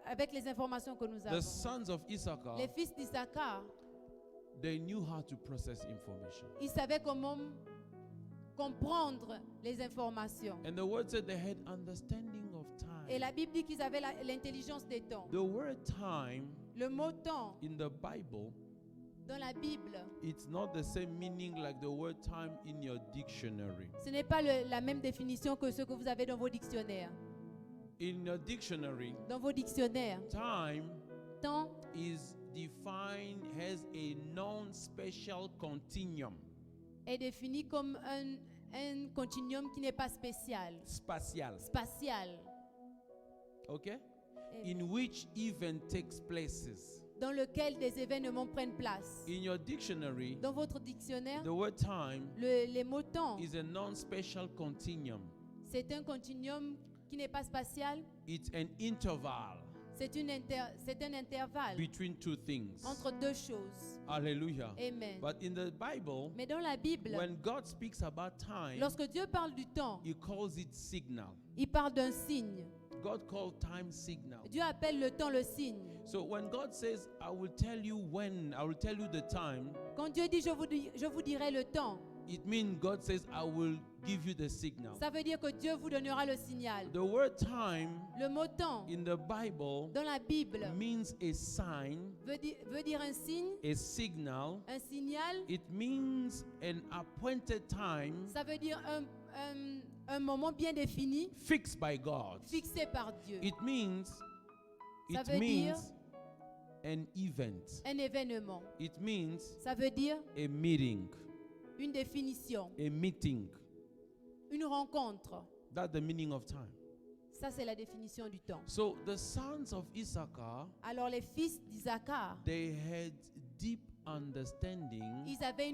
avec les informations que nous The avons. sons of Issachar, Les fils d'Isaacar, they knew how to process information. ils savaient comment comprendre les informations. And the word said they had understanding of Et time. la Bible dit qu'ils avaient l'intelligence des temps. The word time Le mot temps in the Bible, dans la Bible, it's not the same meaning like the word time in your dictionary. ce n'est pas la même définition que ce que vous avez dans vos dictionnaires. In a dictionary, Dans vos dictionnaires, time temps is defined as a non-special continuum, est défini comme un continuum qui n'est pas spécial, spatial, spatial, okay? et In which event takes places. dans lequel des événements prennent place. In your dictionary, Dans votre dictionnaire, the word time les mots temps, is a non-special continuum. c'est un continuum qui n'est pas spatial, It's an interval c'est un intervalle between two things. entre deux choses. Hallelujah. Amen. But in the Bible, Mais dans la Bible, when God speaks about time, lorsque Dieu parle du temps, He calls it signal. il parle d'un signe. God called time signal. Dieu appelle le temps le signe. So when God says, I will tell you when, I will tell you the time, Quand Dieu dit je vous dirai le temps, it means God says, I will give you the signal. ça veut dire que Dieu vous donnera le signal. The word time Le mot temps in the Bible dans la Bible means a sign, veut dire un signe, a signal. un signal. It means an appointed time Ça veut dire un moment bien défini, fixed by God. fixé par Dieu. It means Ça it veut dire means an event. un événement. It means Ça veut dire a meeting. une définition, A meeting. une rencontre. That's the meaning of time. Ça, c'est la définition du temps. So the sons of Issachar, Alors les fils d'Isaacar, they had deep understanding ils avaient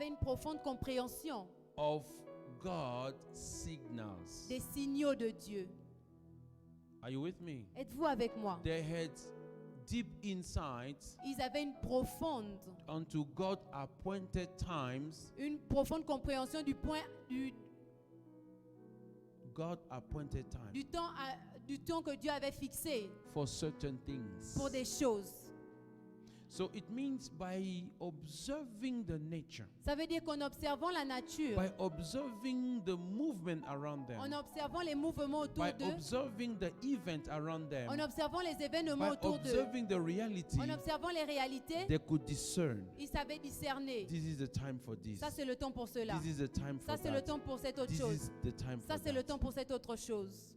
une profonde compréhension of God's signals. des signaux de Dieu. Are you with me? Êtes-vous avec moi? They had deep insights Ils avaient une profonde appointed times, compréhension God appointed du time temps que Dieu avait fixé for certain things. pour des choses. So it means by observing the nature, Ça veut dire qu'en observant la nature, by observing the movement around them, en observant les mouvements autour by d'eux, observing the event around them, en observant les événements by autour d'eux, observing the reality, en observant les réalités, they could discern. ils savaient discerner. This is the time for this. Ça, c'est le temps pour cela. This is the time for Ça, c'est le that. temps pour cette autre This chose. is the time Ça, for c'est le that. temps pour cette autre chose.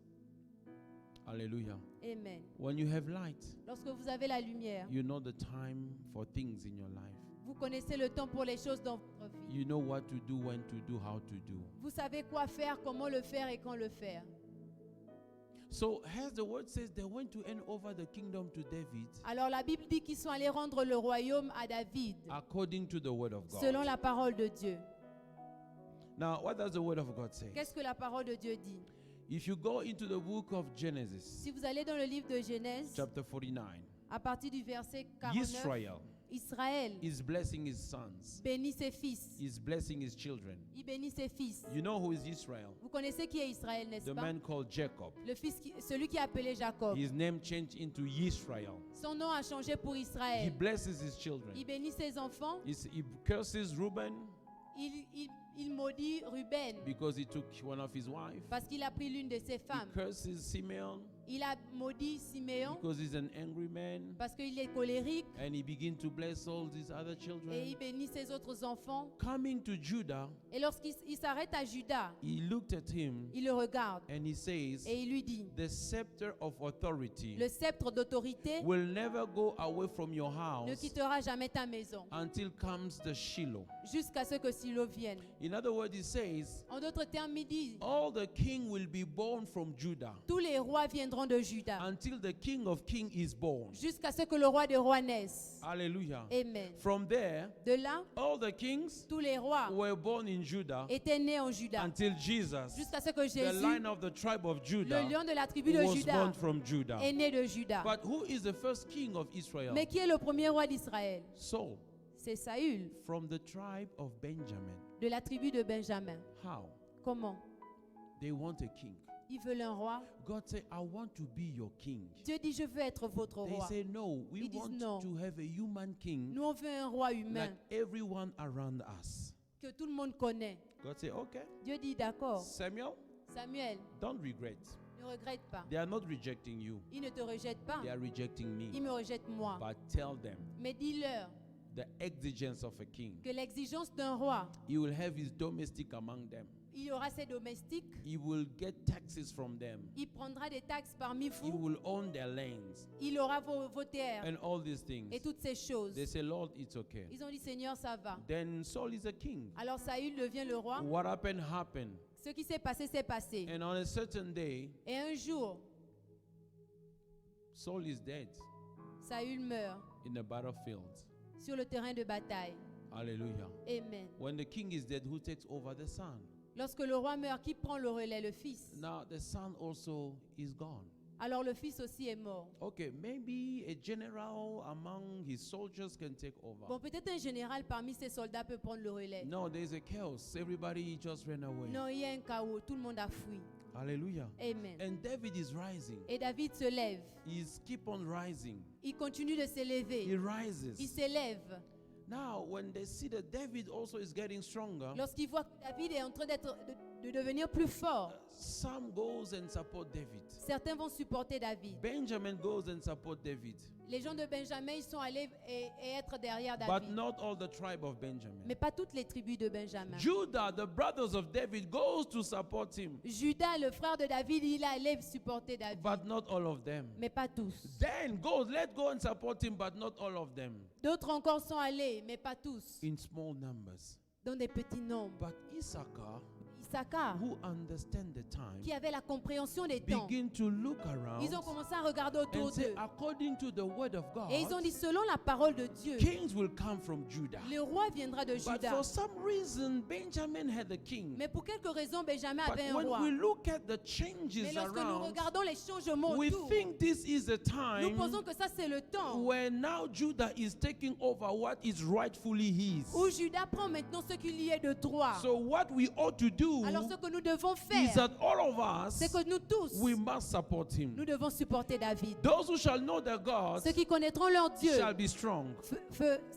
Hallelujah. Amen. When you have light, Lorsque vous avez la lumière, you know the time for things in your life. vous connaissez le temps pour les choses dans votre vie. You know what to do, when to do, how to do. Vous savez quoi faire, comment le faire et quand le faire. So, as the word says, they went to hand over the kingdom to David Alors la Bible dit qu'ils sont allés rendre le royaume à David, according to the word of God. selon la parole de Dieu. Now, what does the word of God say? Qu'est-ce que la parole de Dieu dit? If you go into the book of Genesis, Si vous allez dans le livre de Genèse, chapter 49, à partir du verset 49, Israel Israël is blessing his sons, bénit ses fils. is blessing his children. Il bénit ses fils. You know who is Israel? Vous connaissez qui est Israël, n'est-ce The pas? man called Jacob. Celui qui est appelé Jacob. His name changed into Israel. Son nom a changé pour He Israël. blesses his children. Il bénit ses enfants. He curses Reuben Il maudit Ruben because he took one of his wives. parce qu'il a pris l'une de ses He femmes. curses Simeon Il a maudit Siméon because he's an angry man. parce qu'il est colérique And he began to bless all these other et children. il bénit ses autres enfants. Coming to Judah, Et lorsqu'il s'arrête à Judas, he looked at him il le regarde and he says, et il lui dit, the scepter of authority le sceptre d'autorité will never go away from your ne house quittera jamais ta maison until comes the Shiloh. jusqu'à ce que Silo vienne. In other words, he says, En d'autres termes, il dit, all the king will be born from Judah tous les rois viendront de Juda until the King of Kings is born. jusqu'à ce que le roi des rois naisse. Hallelujah. Amen. From there, De là, all the kings tous les rois were born in Judah étaient nés en Juda until Jesus, jusqu'à ce que the Jésus, line of the tribe of le Judah, lion de la tribu de was Juda, born from Judah. est né de Juda. But who is the first king of Israel? Mais qui est le premier roi d'Israël? Saul, C'est Saül, from the tribe of Benjamin. de la tribu de Benjamin. How? Comment? They want a king. Ils veulent un roi. God said, I want to be your king. Dieu dit, je veux être votre They roi. say, no, we Ils disent want non. to have a human king Nous, on veut un roi humain like everyone around us. que tout le monde connaît. God said, okay. Dieu dit, d'accord. Samuel, Samuel, don't regret. ne regrette pas. They are not rejecting you. Il ne te rejette pas. They are rejecting Il me. me rejette moi. But tell them Mais dis-leur the exigence of a king. que l'exigence d'un roi, He will have his domestic among them. il y aura ses domestiques, He will get taxes from them. il prendra des taxes parmi He vous, will own their lands il aura vos terres and all these things. et toutes ces choses. They say, Lord, it's okay. Ils ont dit, Seigneur, ça va. Then Saul is a king. Alors Saül devient le roi. What happened happened. Ce qui s'est passé, s'est passé. And on a certain day, Et un jour, Saul is dead Saül meurt in the battlefield. sur le terrain de bataille. Hallelujah. Amen. When the king is dead, who takes over? The son. Lorsque le roi meurt, qui prend le relais? Le fils. Now the son also is gone. Alors le fils aussi est mort. Okay, maybe a general among his soldiers can take over. Bon, peut-être un général parmi ses soldats peut prendre le relais. No, there's a chaos. Everybody just ran away. Non, il y a un chaos. Tout le monde a fui. Hallelujah. Amen. And David is rising. Et David se lève. He's keep on rising. Il continue de He s'élever. Il rises. s'élève. Now, when they see that David also is getting stronger, Lorsqu'il voit que David est en train de devenir plus fort, some goes and support David. certains vont supporter David. Benjamin goes and support David. Les gens de Benjamin, ils sont allés et être derrière But David. not all the tribe of Benjamin. Mais pas toutes les tribus de Benjamin. Judah, the brothers of David, goes to support him. Judas, le frère de David, il allait supporter David. But not all of them. Mais pas tous. Then let's go and support him, but not all of them. D'autres encore sont allés, mais pas tous. In small numbers. Dans des petits nombres. But Issachar, Issachar, who understand the time, qui avait la compréhension des temps, begin to look around ils ont commencé à regarder autour and say, d'eux. according to the word of God, Et ils ont dit, selon la parole de Dieu, kings will come from Judah. le roi viendra de But Juda. for some reason, Benjamin had a king. Mais pour quelques raisons, Benjamin But avait un when roi. we look at the Mais changes lorsque nous around, regardons les changements we autour, think this is a nous time pensons que ça c'est le temps where now Judah is taking over what is rightfully his. où Judas prend maintenant ce qu'il y est de droit. So what we ought to do Alors ce que nous devons is faire, that all of us, c'est que nous tous, we must support him. nous devons supporter David. Those who shall know their God Ceux qui connaîtront leur Dieu shall be strong.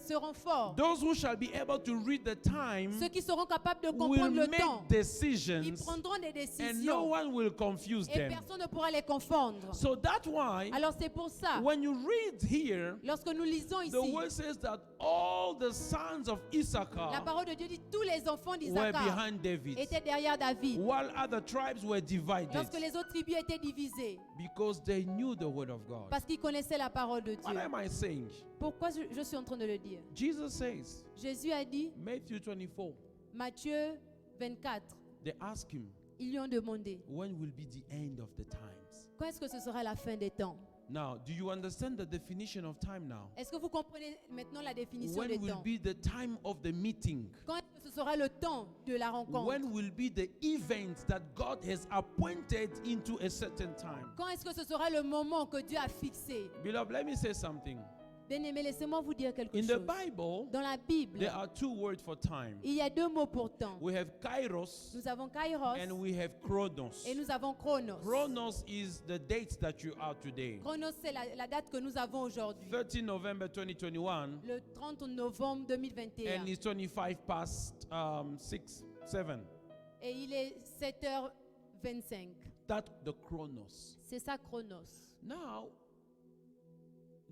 seront forts. Those who shall be able to read the time Ceux qui seront capables de will comprendre le temps, make decisions, ils prendront des and no décisions one will confuse et them. personne ne pourra les confondre. So that's why Alors c'est pour ça, when you read here, lorsque nous lisons the ici, word says that all the sons of la Issachar parole de Dieu dit tous les enfants were d'Isaacar behind David, étaient derrière David. while other tribes were divided Lorsque les autres tribus étaient divisées, because they knew the word of God. parce qu'ils connaissaient la parole de What Dieu. am I saying? Pourquoi je suis en train de le dire? Jesus says, Jésus a dit, Matthew 24, Matthieu 24, they ask him, ils lui ont demandé, when will be the end of the times? quand est-ce que ce sera la fin des temps? Now, do you understand the definition of time now? Est-ce que vous comprenez maintenant la définition When des will temps? be the time of the meeting? Quand est-ce que ce sera le temps de la rencontre? When will be the events that God has appointed into a certain time? Quand est-ce que ce sera le moment que Dieu a fixé? Beloved, let me say something. Bien-aimé, laissez-moi vous dire quelque In the chose. Bible, Dans la Bible, there are two words for time. il y a deux mots pour temps. We have kairos Nous avons Kairos and we have chronos. et nous avons Chronos. Chronos is the date that you are today. Chronos, c'est la date que nous avons aujourd'hui. 13 November 2021, Le 30 novembre 2021. and it's 25 past 6, 7. Et il est 7h25. That's the chronos. C'est ça Chronos. Now,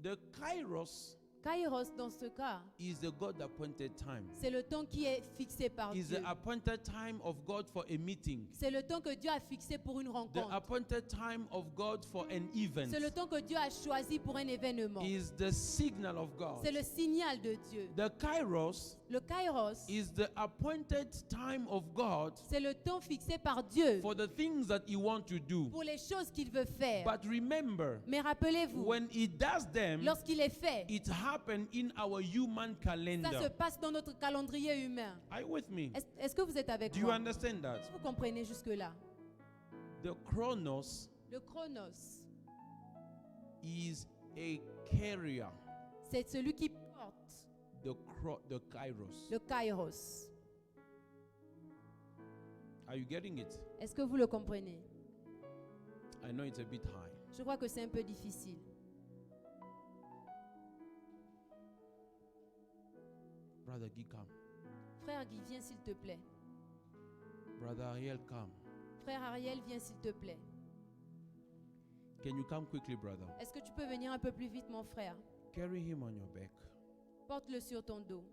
the kairos Kairos, dans ce cas, is the God-appointed time. c'est le temps qui est fixé par Is Dieu. the appointed time of God for a meeting. C'est le temps que Dieu a fixé pour une The rencontre. appointed time of God for an event C'est le temps que Dieu a choisi pour un événement. is the signal of God. C'est le signal de Dieu. The kairos Le Kairos, is the appointed time of God c'est le temps fixé par Dieu for the things that He wants to do. pour les choses qu'il veut faire. But remember, Mais rappelez-vous, when He does them, lorsqu'il est fait, it happened in our human ça se calendar. passe dans notre calendrier humain. Are you with me? Est-ce que vous êtes avec Do you moi? understand that? Vous comprenez jusque-là? The chronos Le Chronos, is a carrier. c'est celui qui porte The kairos. le Kairos. Are you getting it? Est-ce que vous le comprenez? I know it's a bit high. Je crois que c'est un peu difficile. Brother Guy, come. Frère Guy, viens s'il te plaît. Brother Ariel, come. Frère Ariel, viens s'il te plaît. Can you come quickly, brother? Est-ce que tu peux venir un peu plus vite, mon frère? Carry him on your back. Porte-le sur ton dos.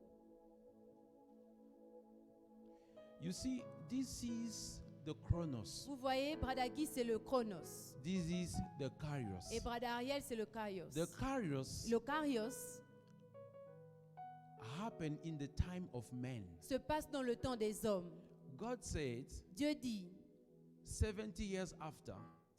You see, this is the chronos. Vous voyez, Bradagi, c'est le chronos. This is the kairos. Et Bradariel, c'est le kairos. The kairos Le kairos happened in the time of men. se passe dans le temps des hommes. God said, Dieu dit, 70 years after,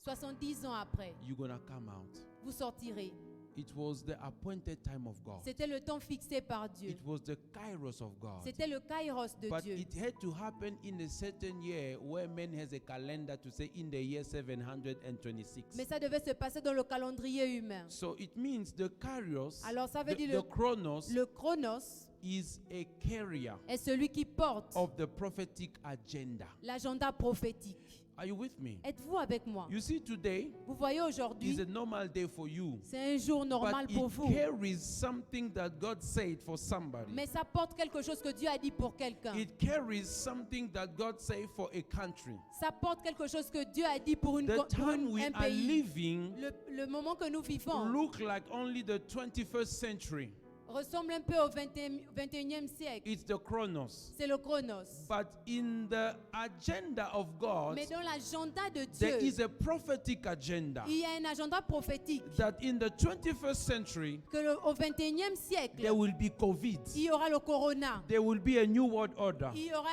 70 ans après, you're going to come out. vous sortirez. It was the appointed time of God. C'était le temps fixé par Dieu. It was the kairos of God. C'était le kairos de But Dieu. it had to happen in a certain year where man has a calendar to say in the year 726. Mais ça devait se passer dans le calendrier humain. So it means the kairos, Alors ça veut dire the chronos, le chronos is a carrier est celui qui porte of the prophetic agenda. l'agenda prophétique. Are you with me? Êtes-vous avec moi? You see, today Vous voyez, is aujourd'hui, a normal day for you. c'est un jour normal But pour it vous. carries something that God said for somebody. Mais ça porte quelque chose que Dieu a dit pour quelqu'un. It carries something that God said for a country. Ça porte quelque chose que Dieu a dit pour The time we un are pays. living Le moment que nous vivons look like only the 21st century. ressemble un peu au 21e siècle. It's the chronos. C'est le chronos. But in the agenda of God, Mais dans l'agenda de there Dieu, is a prophetic agenda il y a un agenda prophétique that in the 21st century, que au 21e siècle, there will be COVID. il y aura le corona. There will be a new world order. Il y aura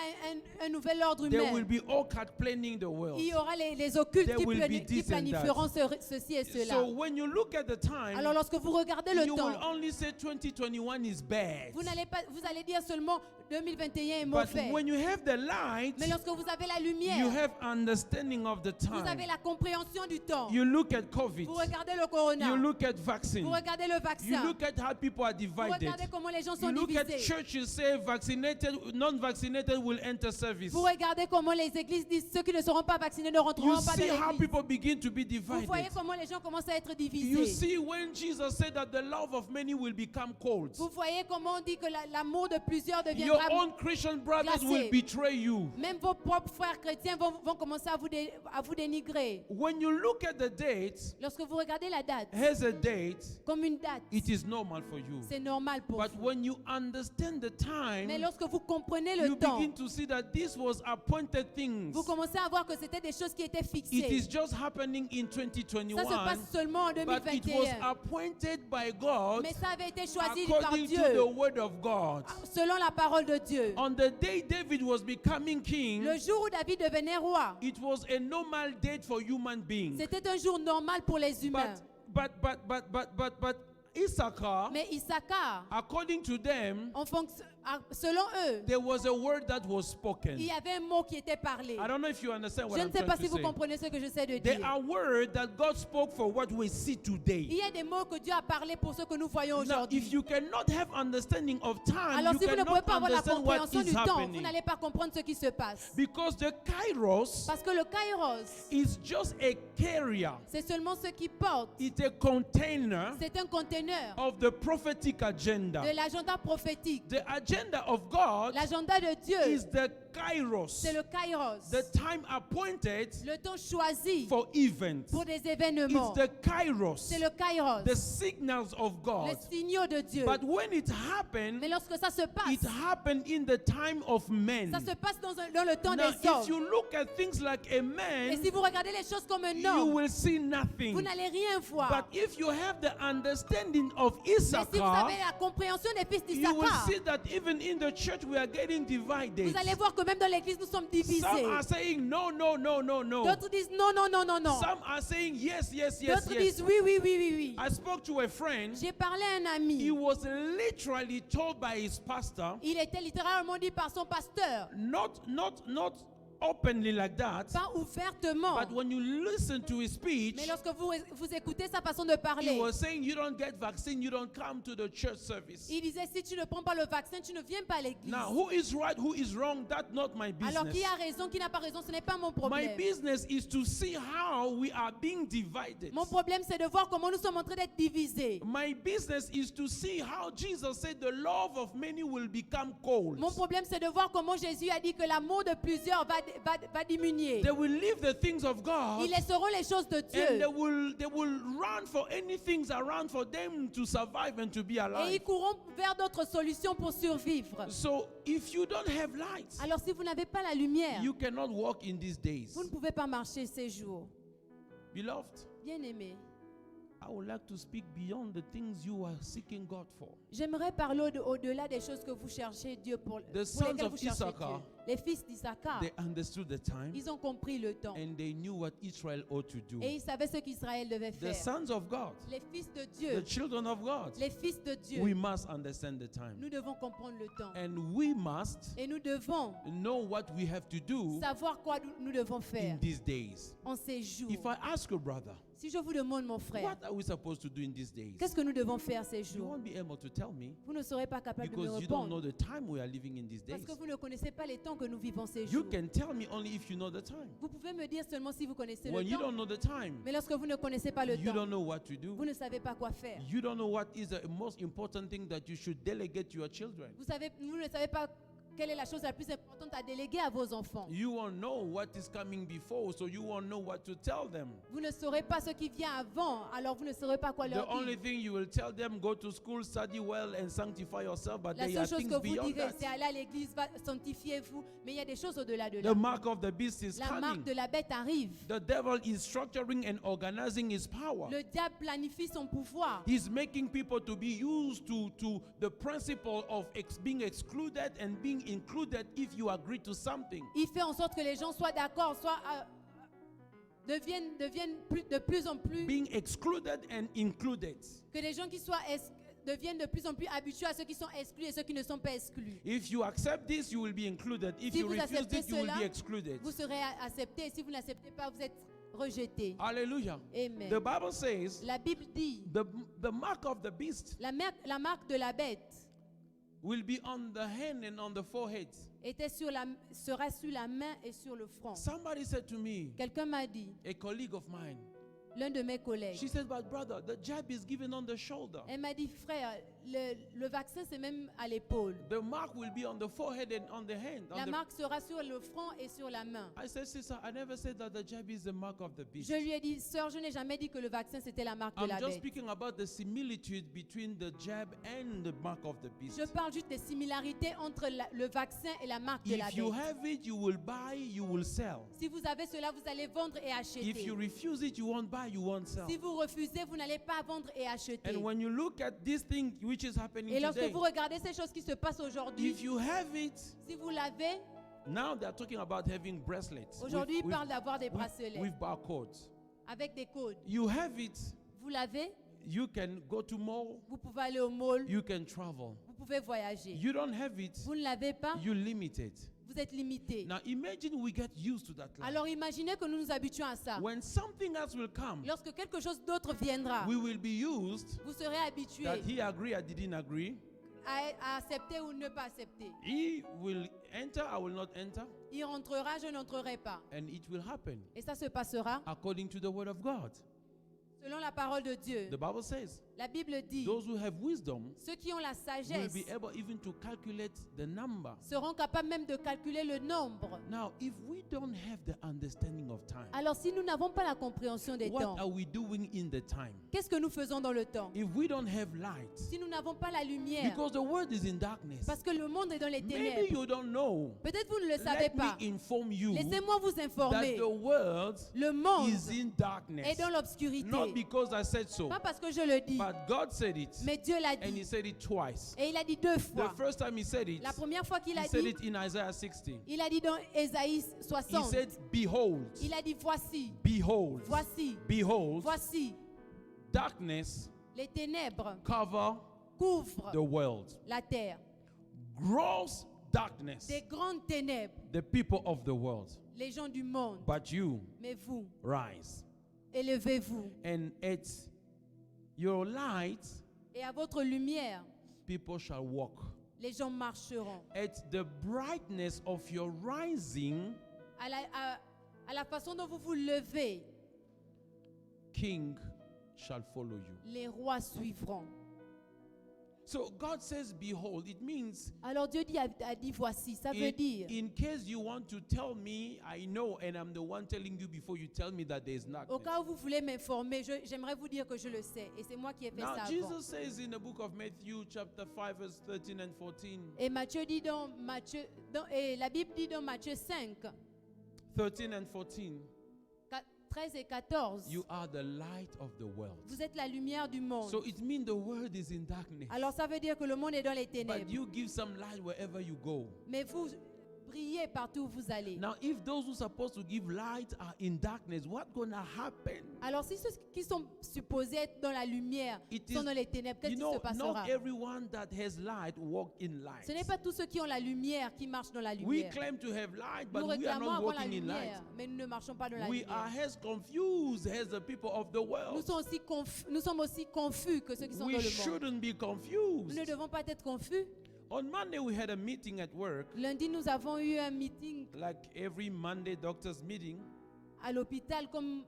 un nouvel ordre There humain. will be occult planning the world. Il y aura les occultes There qui, will be qui this and planifieront ceci et cela. So when you look at the time, Alors lorsque vous regardez le you temps, will only say 2021 is bad. vous allez dire seulement 2021 est But mauvais. when you have the light, Mais lorsque vous avez la you lumière, have understanding of the vous avez time. la compréhension du temps. You look at COVID. Vous regardez le corona. You look at vaccine. Vous regardez le You vaccin. look at how people are Vous divided. regardez comment les gens You sont look at divisés. churches say vaccinated, non-vaccinated will enter service. Vous regardez comment les églises disent ceux qui ne seront pas vaccinés ne You rentreront pas see dans how l'église. people begin to be Vous voyez divided. comment les gens commencent à être You divisés. see when Jesus said that the love of many will become cold. Vous voyez comment on dit que l'amour de plusieurs Your deviendra. own Christian brothers glacé. will betray you. Même vos propres frères chrétiens vont commencer à vous dénigrer. When you look at the date, Lorsque vous regardez la date here's a date, comme une date, it is normal for you. c'est normal pour But vous. when you understand the Mais time, lorsque vous comprenez le you temps, begin to see that this was appointed things. vous commencez à voir que c'était des choses qui étaient It is fixées. just happening in Ça se 2021, passe seulement en but it was 2021. appointed by God Mais ça avait été choisi par according to Dieu, the word of God. selon la parole de Dieu. On the day David was becoming king, Le jour où David devenait roi, it was a normal date for human beings. c'était un jour normal pour les humains. But Issachar, Mais Issachar, according to them, selon eux, there was a word that was spoken. il y avait un mot qui était parlé. I don't know if you understand what Je I'm ne sais trying pas to si vous say. comprenez ce que j'essaie de There dire. are words that God spoke for what we see Il today. y a des mots que Dieu a parlé pour ce que nous voyons Now, aujourd'hui. if you cannot have understanding of time, Alors you si vous ne pouvez cannot pas avoir la understand what compréhension is du temps, vous happening. n'allez pas comprendre ce qui se passe. Because the kairos Parce que le kairos, is just a carrier. c'est seulement ce qui porte. It's a container C'est un conteneur of the prophetic agenda. de l'agenda prophétique. The agenda of God L'agenda de Dieu, is the kairos, c'est le kairos. the time appointed Le temps choisi for events. pour des It's événements. the kairos, C'est le kairos, the signals of God. les signaux de Dieu. But when it happened, Mais lorsque ça se it passe, happened in the time of men. ça se passe dans le temps Now, des if you hommes. look at things like a Et man, si vous regardez les choses comme un you homme, will see vous nothing. n'allez rien voir. But if you have the understanding of Mais si vous Issachar, avez la compréhension des fils you will d'Issachar, see that even in the church we are getting divided. vous allez voir que même dans l'église, nous sommes divisés. Some are saying no, no, no, no, no. D'autres disent non, non, non, non, non. Some are saying yes, yes, yes, D'autres yes. disent oui, oui, oui, oui, oui. I spoke to a friend. J'ai parlé à un He ami. was literally told by his pastor, Il était littéralement dit par son pasteur, not openly like that, pas ouvertement. but when you listen to his speech, Mais lorsque vous écoutez sa façon de he parler, was saying you don't get vaccine, you don't come to the church service. il disait si tu ne prends pas le vaccin, tu ne viens pas à l'église. Now, who is right, who is wrong, that's not my Alors business. qui a raison, qui n'a pas raison, ce n'est pas mon My problème. business is to see how we are being divided. Mon problème, c'est de voir comment nous sommes en train d'être divisés. My business is to see how Jesus said the love of many will become cold. Mon problème, c'est de voir comment Jésus a dit que l'amour de plusieurs va va diminuer. They will leave the things of God. Ils laisseront les choses de And Dieu. they will run for anything around for them to survive and to be Et alive. ils courront vers d'autres solutions pour survivre. So if you don't have light, Alors si vous n'avez pas la lumière, you cannot walk in these days. vous ne pouvez pas marcher ces jours. Beloved, Bien-aimés, I would like to speak beyond the things you are seeking God for. j'aimerais parler au-delà des choses que vous cherchez Dieu pour sons lesquelles of vous cherchez Issachar, Dieu. Les fils d'Issachar, They understood the time ils ont compris le temps. and they knew what Israel ought to do. Et ils savaient ce qu'Israël devait The faire. sons of God, Les fils de the Dieu, children of God, les fils de Dieu, we must understand the time. nous devons comprendre le temps. And we must Et nous devons know what we have to do savoir quoi nous devons faire in these days. en ces jours. If I ask you, brother, Si je vous demande, mon frère, what are we supposed to do in these days? qu'est-ce que nous devons faire ces You jours? won't be able to tell me Vous ne serez pas capable de me because you don't know répondre. the time we are living in these Parce days. que vous ne connaissez pas les temps que nous vivons ces You jours. can tell me only if you know the time. Vous pouvez me dire seulement si vous connaissez When le you temps. don't know the time, Mais lorsque vous ne connaissez pas le you don't temps, know what to do. vous ne savez pas quoi faire. You don't know what is the most important thing that you should delegate to your children. Vous ne savez pas quelle est la chose la plus importante à déléguer à vos enfants. You won't know what is coming before, so you won't know what to tell them. Vous ne saurez pas ce qui vient avant, alors vous ne saurez pas quoi The leur only dire. thing you will tell them, go to school, study well, and sanctify yourself, but La there are seule chose things que vous beyond direz, that. c'est aller à l'église, sanctifiez-vous. Mais il y a des choses au-delà de The là. mark of the beast is La marque coming. de la bête arrive. The devil is structuring and organizing his power. Le diable planifie son pouvoir. He's making people to be used to the principle of being excluded and being included if you agree to something. Il fait en sorte que les gens soient d'accord, deviennent de plus en plus, Being excluded and included. que les gens qui deviennent de plus en plus habitués à ceux qui sont exclus et ceux qui ne sont pas exclus. If you accept this, you will be included. If Si you vous refuse acceptez it, you will cela, be excluded. Vous serez acceptés et si vous n'acceptez pas, vous êtes rejetés. Hallelujah. Amen. The Bible says La Bible dit, the mark of the beast la marque de la bête will be on the hand and on the forehead. sera sur la main et sur le front. Somebody said to me, Quelqu'un m'a dit, a colleague of mine, l'un de mes collègues, she said, but brother, the jab is given on the shoulder. elle m'a dit, frère, le vaccin c'est même à l'épaule. The mark will be on the forehead and on the hand. La marque sera sur le front et sur la main. I said, sister, I never said that the jab is the mark of the beast. Je lui ai dit, sœur, je n'ai jamais dit que le vaccin c'était la marque de I'm la just bête. speaking about the similitude between the jab and the mark of the beast. Je parle juste des similarités entre le vaccin et la marque de la If you bête. have it, you will buy, you will sell. Si vous avez cela, vous allez vendre et If acheter. you refuse it, you won't buy, you won't sell. Si vous refusez, vous n'allez pas vendre et acheter. And when you look at this thing which is happening Et lorsque today, vous regardez ces choses qui se passent aujourd'hui, if you have it, si vous l'avez, now they're talking about having bracelets aujourd'hui ils parlent d'avoir des bracelets with barcodes. avec des codes. You have it, Vous l'avez, you can go to mall, vous pouvez aller au mall, you can travel. vous pouvez voyager. You don't have it, Vous ne l'avez pas, you limit it. vous êtes limité. Now imagine we get used to that life. Alors imaginez que nous nous habituons à ça. When something else will come, Lorsque quelque chose d'autre viendra, we will be used vous serez habitué that he agree, I didn't agree. à accepter ou ne pas accepter. He will enter, I will not enter, Il rentrera, je n'entrerai pas. and it will happen Et ça se passera according to the word of God. selon la parole de Dieu. The Bible says, La Bible dit, those who have wisdom ceux qui ont la will sagesse be able even to calculate the number. seront capables même de calculer le nombre. Now, if we don't have the understanding of time, Alors si nous n'avons pas la compréhension des what temps, are we doing in the time? qu'est-ce que nous faisons dans le temps? If we don't have light, Si nous n'avons pas la lumière, because the world is in darkness, parce que le monde est dans les maybe ténèbres, you don't know. peut-être vous ne le savez Let pas. me inform you Laissez-moi vous that informer. the world Le monde is in darkness. est dans l'obscurité. Not because I said so, Pas parce que je le dis, but God said it, mais Dieu l'a and He dit. said it twice. Et il a dit deux The fois. first time He said it, La première fois qu'il He a said dit, it in Isaiah 60. il a dit dans Ésaïe He 60. said, behold, Il a dit voici, behold, voici, behold, voici. darkness Les ténèbres cover couvrent the world. la terre. Gross darkness, Des grandes ténèbres, the people of the world. les gens du monde. But you Mais vous, rise, élevez-vous. and at your light, Et à votre lumière, people shall walk. les gens marcheront. At the brightness of your rising, À la façon dont vous vous levez, king shall follow you. les rois suivront. So God says, behold. It means Alors Dieu a dit voici, ça veut dire, in case you want to tell me, I know, and I'm the one telling you before you tell me that there is au darkness. cas où vous voulez m'informer, j'aimerais vous dire que je le sais. Et c'est moi qui ai fait Now ça avant. Jesus says in the book of Matthew chapter 5 verse 13 and 14. Et Matthieu dit et la Bible dit dans Matthieu 5, 13 and 14. 13 et 14, You are the light of the world. vous êtes la lumière du monde. So it means the world is in darkness. Alors ça veut dire que le monde est dans les But ténèbres. you give some light wherever you go. Mais vous brillez partout où vous allez. Now, if those who are supposed to give light are in darkness, what's going to happen? Alors si ceux qui sont supposés être dans la lumière It sont is, dans les ténèbres, qu'est-ce you qui know, se passera? not everyone that has light walk in light. Ce n'est pas tous ceux qui ont la lumière qui marchent dans la We lumière. claim to have light, but Nous we are réclamons not avoir la walking in light. lumière, mais nous ne marchons pas dans la We are lumière. as confused as the people of the Nous world. sommes aussi confus que ceux qui sont We dans le monde. shouldn't be Nous confused. ne devons pas être confus. On Monday, we had a meeting at work, Lundi, nous avons eu un meeting like every Monday doctor's meeting, à l'hôpital comme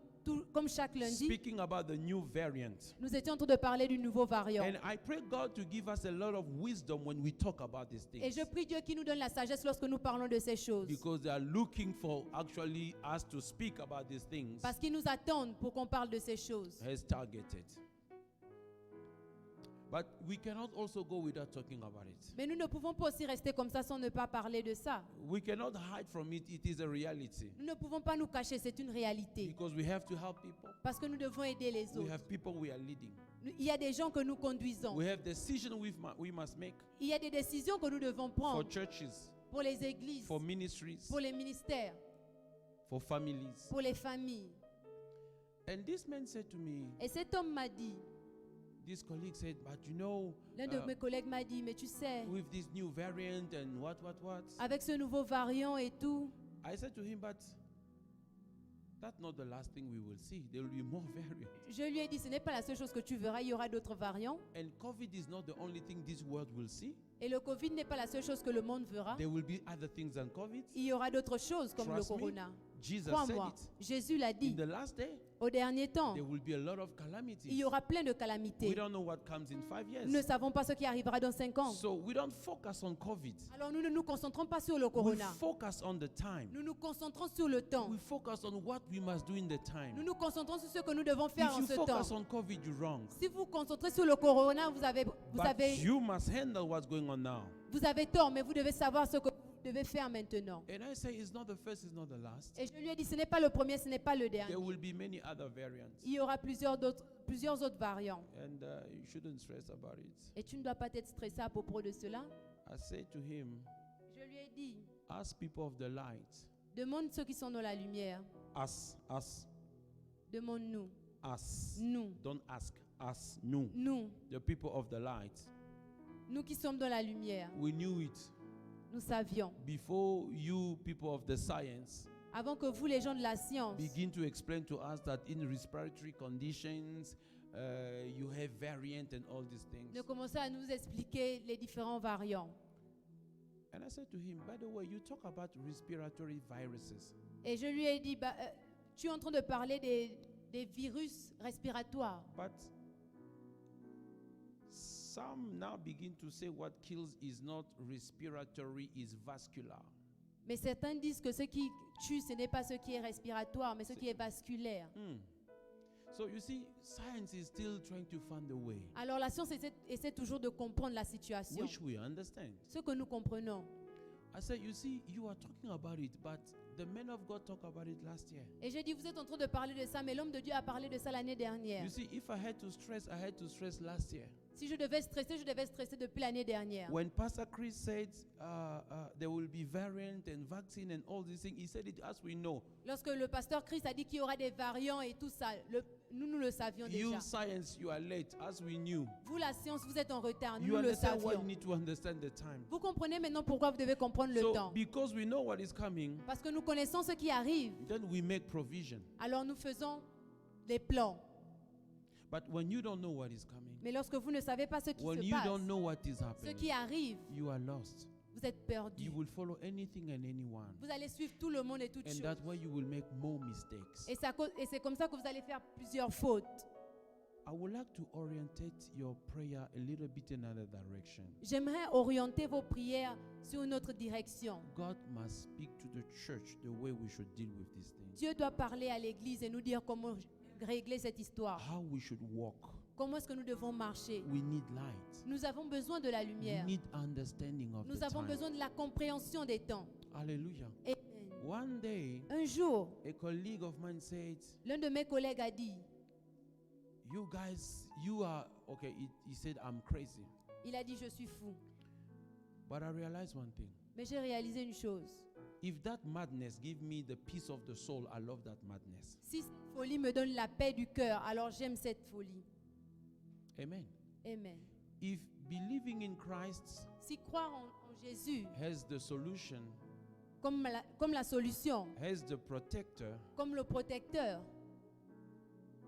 chaque lundi. speaking about the new variant. Nous étions en train de parler du nouveau variant. And I pray God to give us a lot of wisdom when we talk about these Et things. je prie Dieu qui nous donne la sagesse lorsque nous parlons de ces choses. Because they are looking for actually us to speak about these things Parce qu'ils nous attendent pour qu'on parle de ces choses. as targeted. But we cannot also go without talking about it. Mais nous ne pouvons pas aussi rester comme ça sans ne pas parler de ça. We cannot hide from it. It is a reality. Nous ne pouvons pas nous cacher, c'est une réalité. Because we have to help people. Parce que nous devons aider les We autres. have people we are leading. Il y a des gens que nous conduisons. We have decisions we must make Il y a des décisions que nous devons for prendre churches, pour les églises, for ministries, pour les ministères, for families. pour les familles. And this man said to me, Et cet homme m'a dit, this colleague said, but you know, l'un de mes collègues m'a dit, mais tu sais, with this new variant and what. avec ce nouveau variant et tout, I said to him, but that's not the last thing we will see. There will be more variants. je lui ai dit, ce n'est pas la seule chose que tu verras, il y aura d'autres variants. And COVID is not the only thing this world will see. Et le Covid n'est pas la seule chose que le monde verra. There will be other things than COVID. Il y aura d'autres choses comme Trust le me. corona. Jesus said Crois-moi, it. Jésus l'a In dit. the last day, Au dernier temps, there will be a lot of il calamities. y aura plein de We calamités. don't know what comes in 5 Nous ne years. savons pas ce qui arrivera dans 5 ans. So we don't focus on COVID. Alors nous ne nous concentrons pas sur le We corona. focus on the time. Nous nous concentrons sur le temps. We focus on what we must do in the Nous time. nous concentrons sur ce que nous devons faire If en you ce temps. focus on COVID, you're wrong. Si vous vous concentrez sur le corona, vous avez But you must handle what's going on now. tort, mais vous devez savoir ce que vous devez faire maintenant. And I say it's not the first, it's not the last. Et je lui ai dit, ce n'est pas le premier, ce n'est pas le dernier. There will be many other variants. Il y aura plusieurs autres variants. And you shouldn't stress about it. Et tu ne dois pas être stressé à propos de cela. I said to him, Je lui ai dit, ask people of the light. demande ceux qui sont dans la lumière. Us. Demande-nous. Us. Nous. Don't ask us. No. Nous. The people of the light. Nous qui sommes dans la lumière. We knew it. Nous savions. Before you people of the science Avant que vous, les gens de la science, begin to explain to us that in respiratory conditions you have variant and all these things. de commencer à nous expliquer les différents variants. And I said to him, by the way, you talk about respiratory viruses. Et je lui ai dit, tu es en train de parler des virus respiratoires. But some now begin to say what kills is not respiratory, is vascular. Mais certains disent que ce qui tue, ce n'est pas ce qui est respiratoire, mais ce qui est vasculaire. So you see, science is still trying to find a way, Alors la science essaie toujours de comprendre la situation. which we understand. Ce que nous comprenons. I said, you see, you are talking about it, but the men of God talked about it last year. Et j'ai dit, vous êtes en train de parler de ça, mais l'homme de Dieu a parlé de ça l'année dernière. You see, if I had to stress last year. Si je devais stresser depuis l'année dernière. When Pastor Chris said there will be variant and vaccine and all these things, he said it as we know. Lorsque le pasteur Chris a dit qu'il y aura des variants et tout ça, nous le savions You déjà. science, you are late, as we knew. Vous, la science, vous êtes en retard, You nous le understand why you savions. need to understand the time. Vous comprenez maintenant pourquoi vous devez comprendre le So temps. because we know what is coming, Parce que nous connaissons ce qui arrive, then we make provision. alors nous faisons des plans. But when you don't know what is coming, Mais lorsque vous ne savez pas ce qui when se you passe, don't know what is ce happening, qui arrive, you are lost. vous êtes perdu. You will follow anything and anyone. Vous allez suivre tout le monde et toutes And choses. that's why you will make more mistakes. Et c'est comme ça que vous allez faire plusieurs fautes. I would like to orientate your prayer a little bit in another direction. J'aimerais orienter vos prières sur une autre direction. God must speak to the church the way we should deal with these things. Dieu doit parler à l'église et nous dire comment régler cette histoire. How we should walk. Comment est-ce que nous devons marcher? We need light. Nous avons besoin de la We lumière. need understanding of Nous the avons time. besoin de la compréhension des temps. Hallelujah. Et One day, un jour, a colleague of mine said, l'un de mes collègues a dit, you guys, you are, okay, he said, I'm crazy. il a dit, je suis fou. But I realized one thing. Mais j'ai réalisé une chose. If that madness give me the peace of the soul, I love that madness. Si cette folie me donne la paix du cœur, alors j'aime cette folie. Amen. Amen. If believing in Christ Si croire en Jésus has the solution, comme la solution, has the protector, comme le protecteur,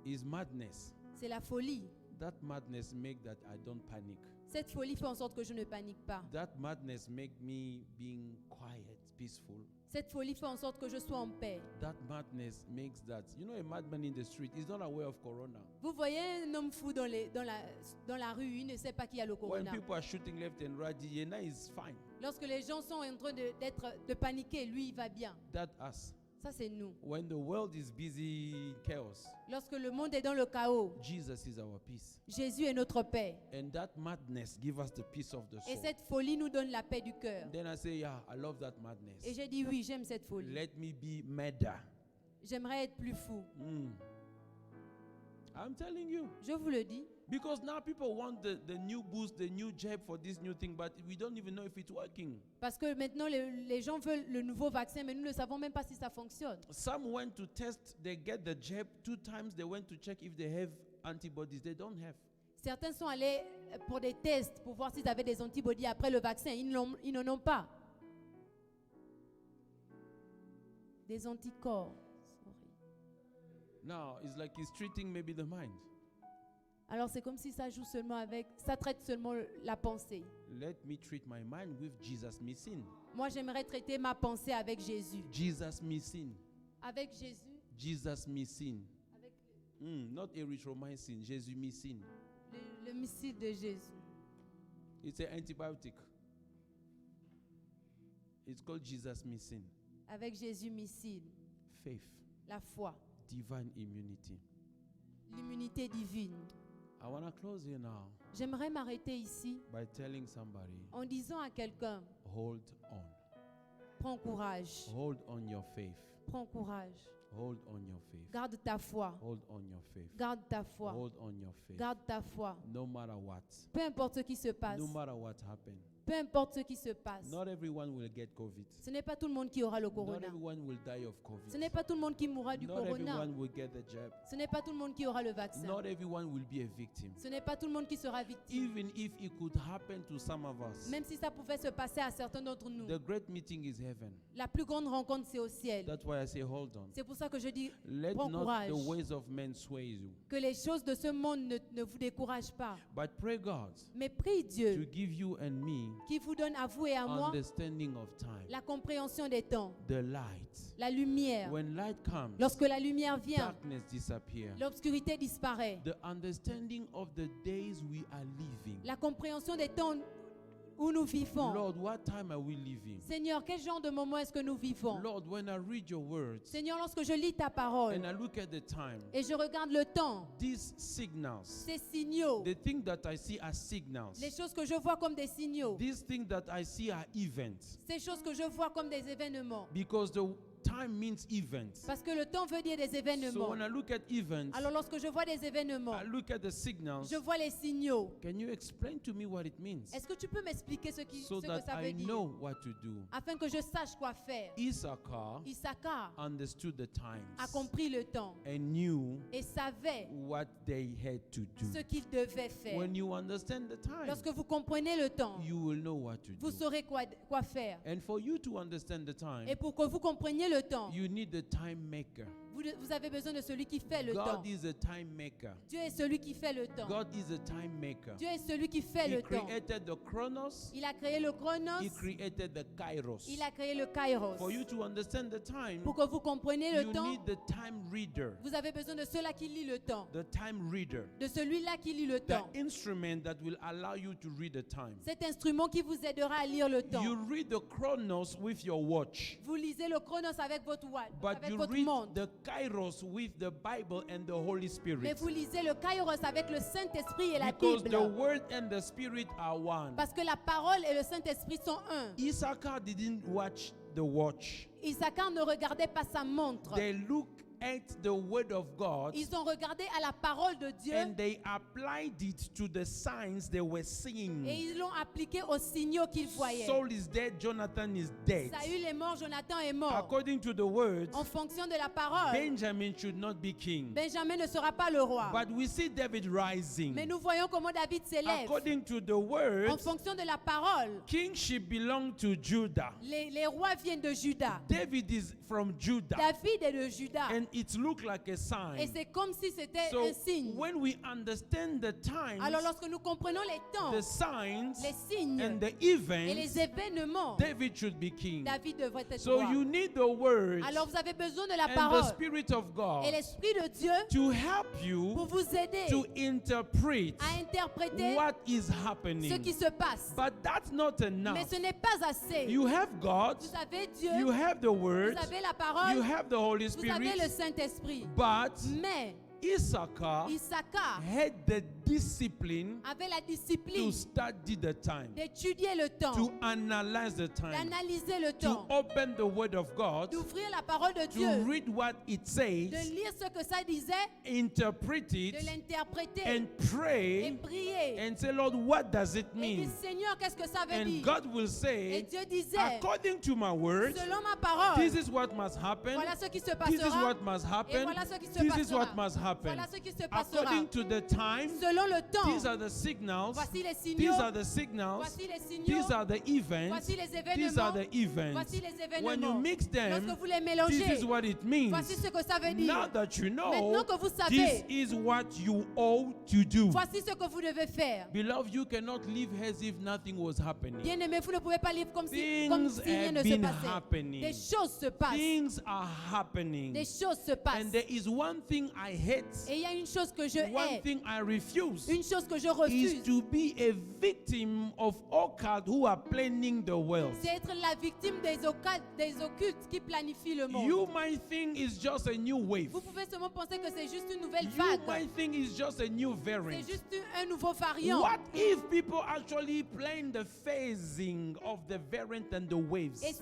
is madness. c'est la folie. That madness make that I don't panic. Cette folie fait en sorte que je ne panique pas. That madness make me being quiet, peaceful. Cette folie fait en sorte que je sois en paix. That madness makes that, you know, a madman in the street is not aware of corona. Vous voyez un homme fou dans la rue, il ne sait pas qu'il y a le When corona. people are shooting left and right, Yena is fine. Lorsque les gens sont en train de paniquer, lui, il va bien. That us. Ça, c'est nous. When the world is busy in chaos, Lorsque le monde est dans le chaos, Jesus is our peace. Jésus est notre paix. And that madness give us the peace of the Et soul. cette folie nous donne la paix du cœur. Then I say, yeah, I love that Et madness. j'ai dit, oui, j'aime cette folie. Let me be madder. J'aimerais être plus fou. I'm telling you. Je vous le dis. Because now people want the new boost, the new jab for this new thing, but we don't even know if it's working. Parce que maintenant, les gens veulent le nouveau vaccin, mais nous ne savons même pas si ça fonctionne. Some went to test, they get the jab 2 times, they went to check if they have antibodies. They don't have. Certains sont allés pour des tests pour voir s'ils avaient des antibodies après le vaccin. Ils n'en ont pas. Des anticorps. Sorry. Now, it's like it's treating maybe the mind. Alors c'est comme si ça joue seulement avec, ça traite seulement la pensée. Let me treat my mind with Jesus missing. Moi j'aimerais traiter ma pensée avec Jésus. Jesus missing. Avec Jésus, Jesus missing. avec Not erythromycin, Jesus missing. le missile de Jésus. It's an antibiotic. It's called Jesus missing. Avec Jésus missile, Faith, la foi, divine immunity. l'immunité divine. I want to close here now J'aimerais m'arrêter ici by telling somebody, en disant à quelqu'un, hold on. prends courage, Hold on your faith. prends courage, Hold on your faith. garde ta foi, Hold on your faith. garde ta foi, Hold on your faith. garde ta foi. No matter what. Peu importe ce qui se passe, No matter what happened. peu importe ce qui se passe, Not everyone will get COVID. ce n'est pas tout le monde qui aura le Not corona. everyone will die of Ce COVID. n'est pas tout le monde qui mourra du Not corona. everyone will get the jab. Ce n'est pas tout le monde qui aura le vaccin. Not everyone will be a victim. Ce n'est pas tout le monde qui sera victime. Even if it could happen to some of us, Même si ça pouvait se passer à certains d'entre nous. the great meeting is heaven. La plus grande rencontre, c'est au ciel. That's why I say hold on. C'est pour ça que je dis, Let prends not courage. the ways of men sway you, Que les choses de ce monde ne vous découragent pas. but pray God Mais prie to Dieu give you and me qui vous donne à vous et à moi understanding of time, la compréhension des temps, the light. la lumière. When light comes, Lorsque la lumière vient, darkness disappears. l'obscurité disparaît. The understanding of the days we are living. La compréhension des temps où nous vivons. Lord, what time are we living? Seigneur, quel genre de moment est-ce que nous vivons? Lord, when I read your words Seigneur, lorsque je lis ta parole and I look at the time, et je regarde le temps, these signals, ces signaux, the thing that I see as signals, les choses que je vois comme des signaux, these things that I see are events, ces choses que je vois comme des événements. because the time means events. Parce que le temps veut dire des So événements. when I look at events, Alors lorsque je vois des événements, I look at the signals. je vois les signaux. Can you explain to me what it means Est-ce que tu peux m'expliquer ce so que that ça I veut dire? know what to do? Afin que je sache quoi faire. Issachar Issachar understood the a times compris le temps and knew et savait what they had to do. ce qu'il devait faire. When you understand the time, Lorsque vous comprenez le temps, you will know what to vous do. saurez quoi faire. And for you to understand the time, Et pour que vous compreniez le temps, you need the time maker. vous Vous avez besoin de celui qui fait le temps. God is a time maker. Dieu est celui qui fait le temps. God is a time maker. Dieu est celui qui fait He le temps. created the chronos. Il a créé le chronos. He created the kairos. Il a créé le kairos. For you to understand the time, Pour que vous compreniez le you temps, need the time reader. vous avez besoin de celui-là qui lit le temps. The time reader. De celui-là qui lit le The temps. instrument that will allow you to read the time. Cet instrument qui vous aidera à lire le temps. You read the chronos with your watch, Vous lisez le chronos avec votre watch, but avec you votre read montre. the kairos with the Bible and the Holy Mais Spirit. vous lisez le kairos avec le Saint-Esprit et la Because Bible. the word and the spirit are one. Parce que la parole et le Saint-Esprit sont un. Issachar didn't watch the watch. Issachar ne regardait pas sa montre. They looked at the word of God Ils ont regardé à la parole de Dieu and they applied it to the signs they were et seeing. ils l'ont appliqué aux signaux qu'ils voyaient. Saul is dead, Jonathan is dead. Saül est mort, Jonathan est mort. According to the word, En fonction de la parole, Benjamin should not be king. Benjamin ne sera pas le roi. But we see David rising. Mais nous voyons comment David s'élève. According to the En word, fonction de la parole, kingship belonged to Judah. les rois viennent de Juda. David is from Judah. David est de Juda. And it looked like a Et sign. c'est comme si c'était So un signe. when we understand the times, Alors lorsque nous comprenons les temps, the signs, les signes and the et events, les événements, David should be king. David devrait être So roi. you need the word Alors vous avez besoin de la and the parole Spirit of et God l'Esprit de Dieu to help pour you vous aider to interpret à interpréter what is ce happening. qui se passe. But that's not Mais enough. ce n'est pas assez. You have God, Vous avez Dieu, you have the word, vous avez la you parole, have the Holy vous avez le Spirit, Saint-Esprit. but Mais Issachar Issachar had the discipline avait la to discipline study the time, d'étudier le temps, to analyze the time, d'analyser le to temps, open the word of God, d'ouvrir la parole de to Dieu, read what it de says, lire ce que ça disait, interpret de it, l'interpréter and et pray prier. and say, Lord, what does it Et dit, mean? Seigneur, qu'est-ce que ça veut And dire? God will Et say, Dieu disait, according to my word, selon ma parole, this is what must happen. voilà ce qui se This is passera. what must Et happen. voilà ce qui se This is passera. what must happen. Voilà ce qui se passera. According to the time, Selon le these temps, are the signals. voici les These signaux, are the signals. voici les signaux, These are the events. voici les These are événements, the events. voici les When you événements. mix them, Lorsque vous les this mélangez, is what it means. voici ce que ça veut dire. Now that you know, Maintenant que vous this savez, is what you ought to do. voici ce que vous devez faire. Beloved, you cannot live as if nothing was happening. Bien aimé, vous ne pouvez pas vivre comme si Things rien have ne se been passait. happening. Des choses se passent. Things are happening. Des choses se passent. And there is one thing I hate, Et il y a une chose que je one hais, thing I refuse, une chose que je is refuse, to be a victim of occults who are planning the world. c'est être la victime des occultes qui planifient le monde. You might think it's just a new wave. Vous pouvez seulement penser que c'est juste une nouvelle You vague. might think it's just a new variant. C'est juste un nouveau variant. What if people actually plan the phasing of the variant and the waves? Et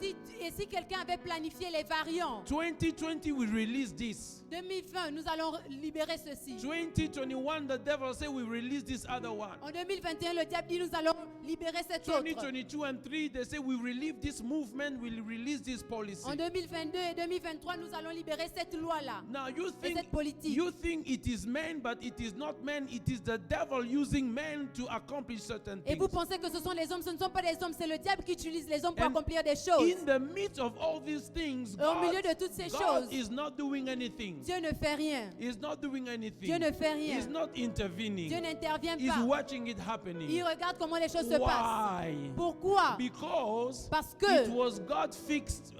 si quelqu'un avait planifié les variants, 2020 we release this. 2020, nous allons libérer ceci. 2021 the devil say we release this other one. En 2021, le diable dit nous allons libérer cet autre. 2022 and 3 they say we relieve this movement, we release this policy. En 2022 et 2023, nous allons libérer cette loi-là. Now you Et think cette politique. it is men, but it is not men. It is the devil using men to accomplish certain Et things. vous pensez que ce sont les hommes, ce ne sont pas les hommes, c'est le diable qui utilise les hommes pour And accomplir des choses. in the midst of all these things, Et au milieu de toutes ces God choses, is not doing anything. Dieu ne fait rien. He's not doing anything. Dieu ne fait rien. He's not intervening. Dieu n'intervient He's pas. watching it happening. Il regarde comment les choses se passent. Why? Pourquoi? Because Parce it que was God fixed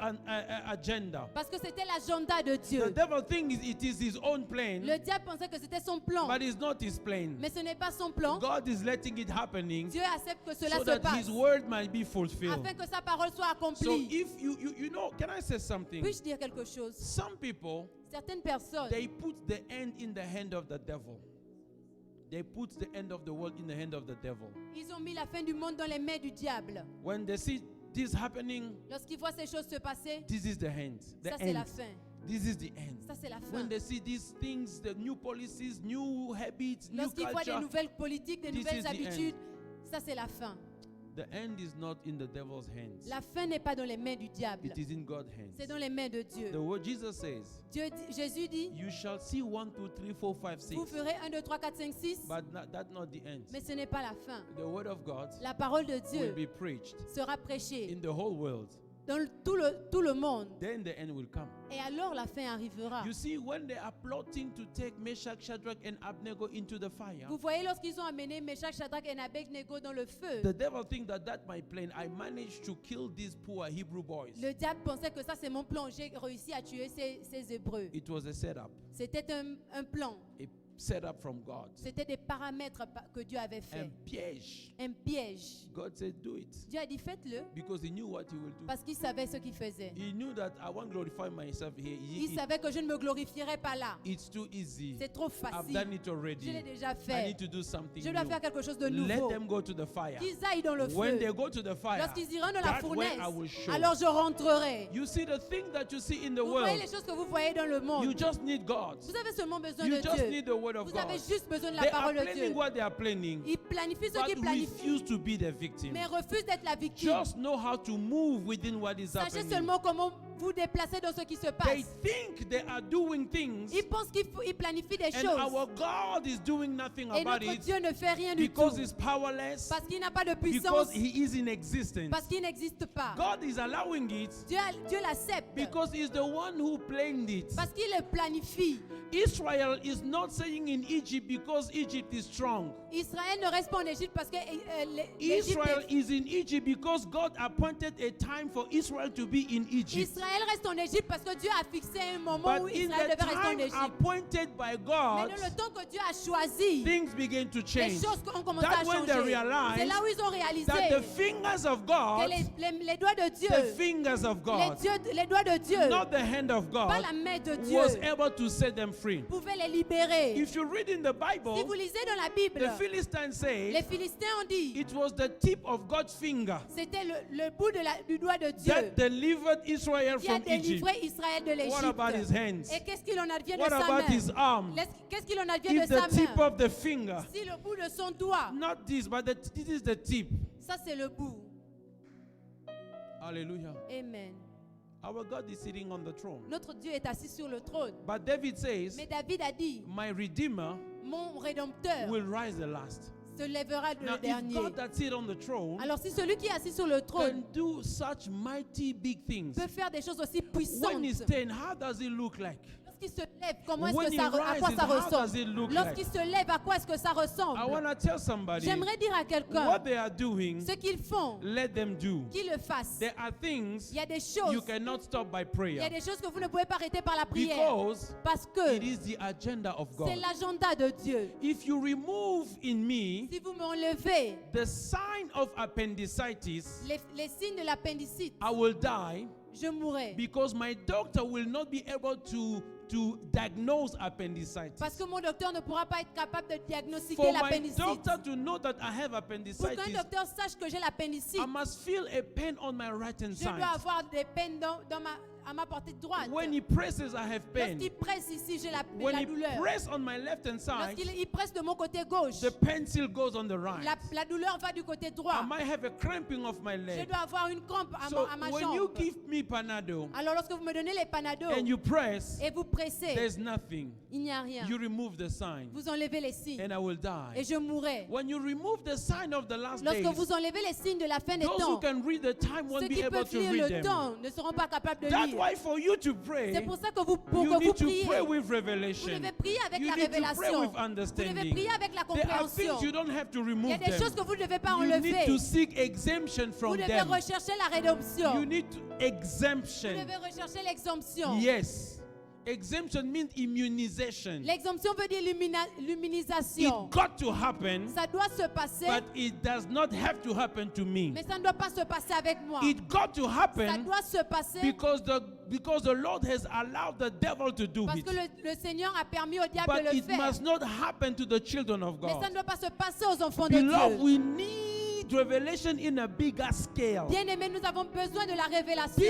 agenda. parce que c'était l'agenda de The Dieu. devil thinks it is his own plan, Le diable pensait que c'était son plan, but it's not his plan. mais ce n'est pas son plan. God is letting it happening Dieu accepte que cela so se that passe his word might be fulfilled. afin que sa parole soit So accomplie. if you know, can I say something? Puis-je dire quelque chose? Some people, Certaines personnes, they put the end in the hand of the devil. They put the end of the world in the hand of the devil. ils ont mis la fin du monde dans les mains du diable. When they see this happening, Lorsqu'ils voient ces choses se passer, this is the end. The ça c'est la end. fin. This is the end. Ça c'est la fin. When they see these things, the new policies, new habits, new Lorsqu'ils voient des culture, nouvelles politiques, des this is nouvelles the habitudes, ça c'est la fin. the end is not in the devil's hands. La fin n'est pas dans les mains du diable. It is in God's hands. C'est dans les mains de Dieu. The word Jesus says, Jésus dit, you shall see 1, 2, 3, 4, 5, 6. vous ferez 1, 2, 3, 4, 5, 6, But that's not the end. mais ce n'est pas la fin. The word of God La parole de will Dieu be preached sera prêchée in the whole world dans tout le monde. then the end will come. Et alors la fin arrivera. You see, when they are plotting to take Meshach, Shadrach, and Abednego into the fire, Vous voyez, lorsqu'ils ont amené Meshach, Shadrach et Abednego dans le feu, the devil think that my plan, I managed to kill these poor Hebrew boys. le diable pensait que ça c'est mon plan. J'ai réussi à tuer ces Hébreux. It was a setup, C'était un plan. a setup from God. C'était des paramètres que Dieu avait Un fait. piège. Un piège. God said, do it. Dieu a dit faites-le Because he knew what he will do. parce qu'il savait ce qu'il faisait. He knew that I won't glorify myself here. Il savait que je ne me glorifierais pas là. It's too easy. C'est trop I've facile. done it Je l'ai already. déjà I fait. need to do something Je dois new. faire quelque chose de Let nouveau. them go to the fire. Qu'ils aillent dans le When they feu. go to the fire, Lorsqu'ils iront dans la that's fournaise, when I will show. alors je rentrerai. You see the thing that you see in the Vous voyez world, les choses que vous voyez dans le you monde. just need God. Vous avez seulement besoin You de just Dieu. need the word of Vous God. avez juste besoin de la They are parole de planning Dieu. what they are planning, Ils planifient ce but qu'ils planifient, refuse to be the victim. mais refusent d'être la victime. Just know how to move within what is Sachez happening. seulement comment vous déplacer dans ce qui se They passe. think they are doing things, Ils pensent qu'ils planifient des and choses. our God is doing nothing Et about notre it Dieu ne fait rien du tout. because He's powerless, Parce qu'il n'a pas de because puissance. He is in existence. Parce qu'il n'existe pas. God is allowing it Dieu l'accepte. because He's the one who planned it. Parce qu'il le planifie. Israel is not saying in Egypt because Egypt is strong. Israël ne reste pas en Égypte parce que l'Égypte Israel est- is in Egypt because God appointed a time for Israel to be in Egypt. Israël reste en Égypte parce que Dieu a fixé un moment But où in Israël the devait rester en time Égypte. appointed by Mais God, dans le temps que Dieu a choisi, things began to les change. choses ont commencé à That's when they changer. realized C'est là où ils ont réalisé that the fingers of que God, les doigts de Dieu, the fingers of God, les doigts de Dieu, not the hand of pas God, la main de Dieu, was able to set them free. pouvaient les libérer. If you read in the Si vous Bible, lisez dans la Bible, the Philistines les say Philistins ont dit it was the tip of God's finger c'était le bout du doigt de Dieu that delivered Israel qui a from Egypt. délivré Israël de What about his l'Égypte. hands? Et qu'est-ce qu'il en advient de What sa about his main? arm? Qu'est-ce qu'il en advient de If sa the tip main? of the finger, Si le bout de son doigt, not this, but this is the tip. ça c'est le bout. Hallelujah. Amen. Our God is sitting on the throne. Notre Dieu est assis sur le trône. But David says, Mais David a dit, my Redeemer mon Rédempteur will rise the last. se lèvera Now, le if dernier. God that sit on the throne Alors si celui qui est assis sur le can trône do such mighty big things, peut faire des choses aussi when puissantes, he's 10, how does it look like? lorsqu'il se lève, comment est-ce When que he ça, à quoi rises, ça how does ressemble? it look Lorsqu'il like? se lève, à quoi est-ce que ça I ressemble? want to tell somebody J'aimerais dire à quelqu'un, what they are doing, ce qu'ils font, let them do. qu'ils le fassent. There are things Il y a des you choses, cannot stop by il y a prayer des choses que vous ne pouvez pas arrêter par la prière. because Parce que it is the agenda of c'est God. l'agenda de Dieu. If you remove in me Si vous m'enlevez the sign of appendicitis, les signes de l'appendicite, I will die je mourrai. because my doctor will not be able to diagnose appendicitis. Parce que mon docteur ne pourra pas être capable de diagnostiquer For my l'appendicite. doctor to know that I have Pour qu'un appendicitis, docteur sache que j'ai l'appendicite, I must feel a pain on my right hand je dois side. avoir des peines à ma portée droite. When he presses, I have pain. Lorsqu'il presse ici, j'ai la When he douleur. presses on my left hand side, Lorsqu'il presse de mon côté gauche, the pain still goes on the right. la douleur va du côté droit. I might have a cramping of my Je leg. dois avoir une crampe So à ma when you jambe. give me Panadol Alors lorsque vous me donnez les Panadol and you press, et vous pressez, there's nothing. il n'y a rien. You remove the sign Vous enlevez les signes and I will et die. je mourrai. When you remove the sign of the last Lorsque days, vous enlevez les signes de la fin des those who temps, can read the time won't ceux be qui able peuvent to lire read le them. temps ne seront pas capables de That's lire. why for you to C'est pray, pour ça que pour you que need vous to priez, pray with vous revelation. devez prier avec You la need to pray révélation. with Vous devez understanding. prier avec la There are things compréhension. you don't have to Il y remove a des choses them. que vous ne devez pas You need enlever. to seek exemption Vous from devez them. rechercher la rédemption. You need to, Vous exemption. devez rechercher l'exemption. Yes. Exemption means immunization. L'exemption veut dire l'immunisation. It got to happen, Ça doit se passer, but it does not have to happen to me. mais ça ne doit pas se passer avec moi. It got to Ça happen doit se passer because the Lord has allowed the devil to do parce it. que le Seigneur a permis au diable But de le it faire. must not happen to the children of Mais ça God. ne doit pas se passer aux enfants de Beloved, Dieu. we need revelation in a bigger scale. Bien-aimés, nous avons besoin de la These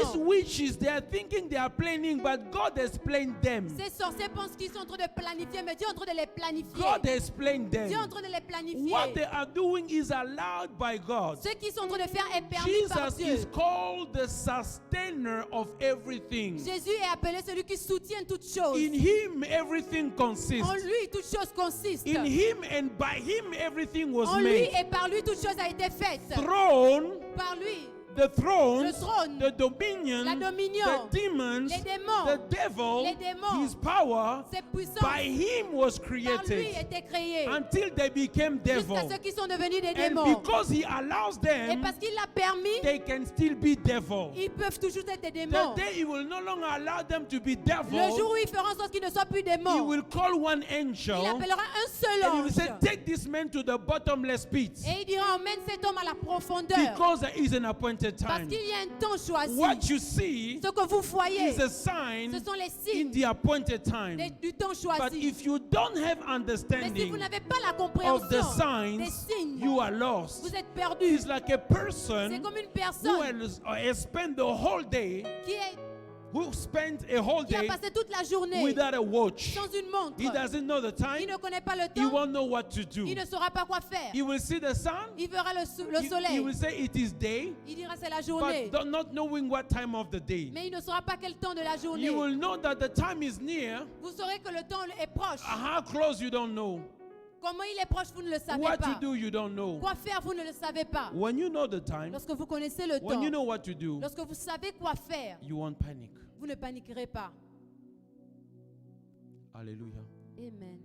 révélation. witches, they are thinking they are planning, but God has planned them. Ces sorciers pensent qu'ils sont en train de planifier, mais Dieu est en train de les planifier. God has planned Dieu est en them. train de les planifier. What they are doing is allowed by God. Ce qu'ils sont en train de faire est permis par Jesus Dieu. is called the sustainer of everything. Jésus est appelé celui qui soutient toutes choses. In him, everything En consists. lui, toutes choses consistent. In him and by him, everything was En lui made. et par lui, toute chose a été faite. Throne, Par lui, the thrones, le trône, the dominion, la dominion, the demons, les démons, the devil, les démons, his power, ses puissances, by him was par lui created étaient créés. until they became Jusqu'à devil. ceux qui sont devenus des And démons. because he allows Et them, parce qu'il l'a permis, they can still be devil. ils peuvent toujours être des The démons. day he will no longer allow them to be Le devil, jour où il fera en sorte qu'ils ne soient plus he démons, will call one il angel appellera un seul and he will ange. say, take this man to the bottomless pit Et il dira, emmène cet homme à la profondeur. because there is an appointed Parce time. qu'il y a un temps choisi. What you see Ce que vous voyez, is a sign ce sont les in signes the appointed time. du temps But choisi. if you don't have Mais si vous understanding n'avez pas la of the compréhension des signs, signes, you are lost. vous êtes perdu. It's like a C'est person comme une who personne has spent the whole day, who spent a whole qui a day passé toute la journée without a watch. sans une montre. He doesn't know the time. Il ne connaît pas le He temps. won't know what to do. Il ne saura pas quoi faire. He will see the sun. Il verra le He soleil. will say it is day, Il dira c'est la journée. but not knowing what time of the day. Mais il ne saura pas quel temps de la journée. You will know that the time is near. Vous saurez que le temps est proche. How close you don't know. Comment il est proche, vous ne le savez What to pas. do you don't know. Quoi faire, vous ne le savez pas. When you know the time, Lorsque vous connaissez le when temps, you know what to do, lorsque vous savez quoi faire, you won't panic. vous ne paniquerez pas. Hallelujah. Amen.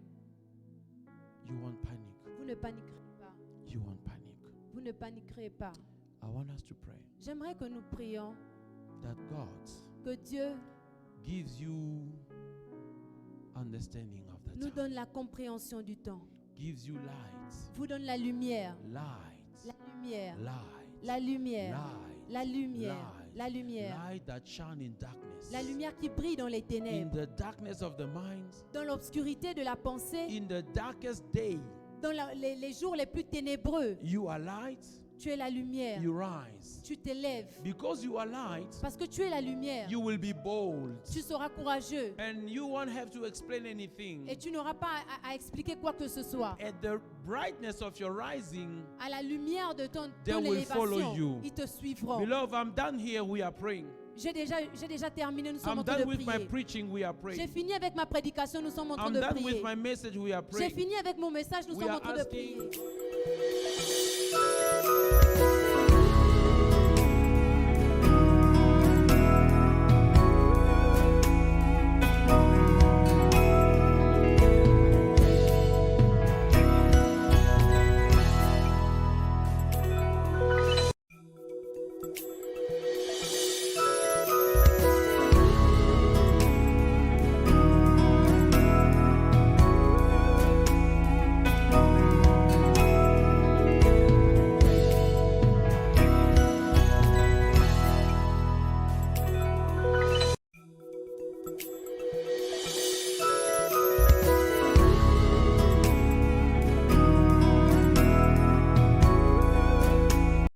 You won't panic. Vous ne paniquerez pas. You won't panic. Vous ne paniquerez pas. I want us to pray J'aimerais que nous prions that God que Dieu gives you understanding of the nous time, donne la compréhension du temps. gives you light, Vous donne la lumière. light, La lumière. light, La lumière. light, La lumière. light, La lumière. light that shine in darkness, La lumière qui brille dans les in ténèbres. the darkness of the mind, Dans l'obscurité de la pensée. in the darkest day. Dans les jours les plus ténébreux. You are light, Tu es la lumière. you rise. Tu t'élèves. Because you are light, Parce que tu es la lumière. you will be bold. Tu seras courageux. And you won't have to explain anything. Et tu n'auras pas à expliquer quoi que ce soit. At the brightness of your rising, À la lumière de ton They will follow élévation, you. ils te suivront. beloved, I'm done here. We are praying. J'ai déjà terminé, nous sommes I'm en train done de with my prier. preaching. We are J'ai praying. fini avec ma prédication, nous sommes en train I'm de done prier. with my message. We are J'ai praying. fini avec mon message, nous We sommes en are train de asking prier.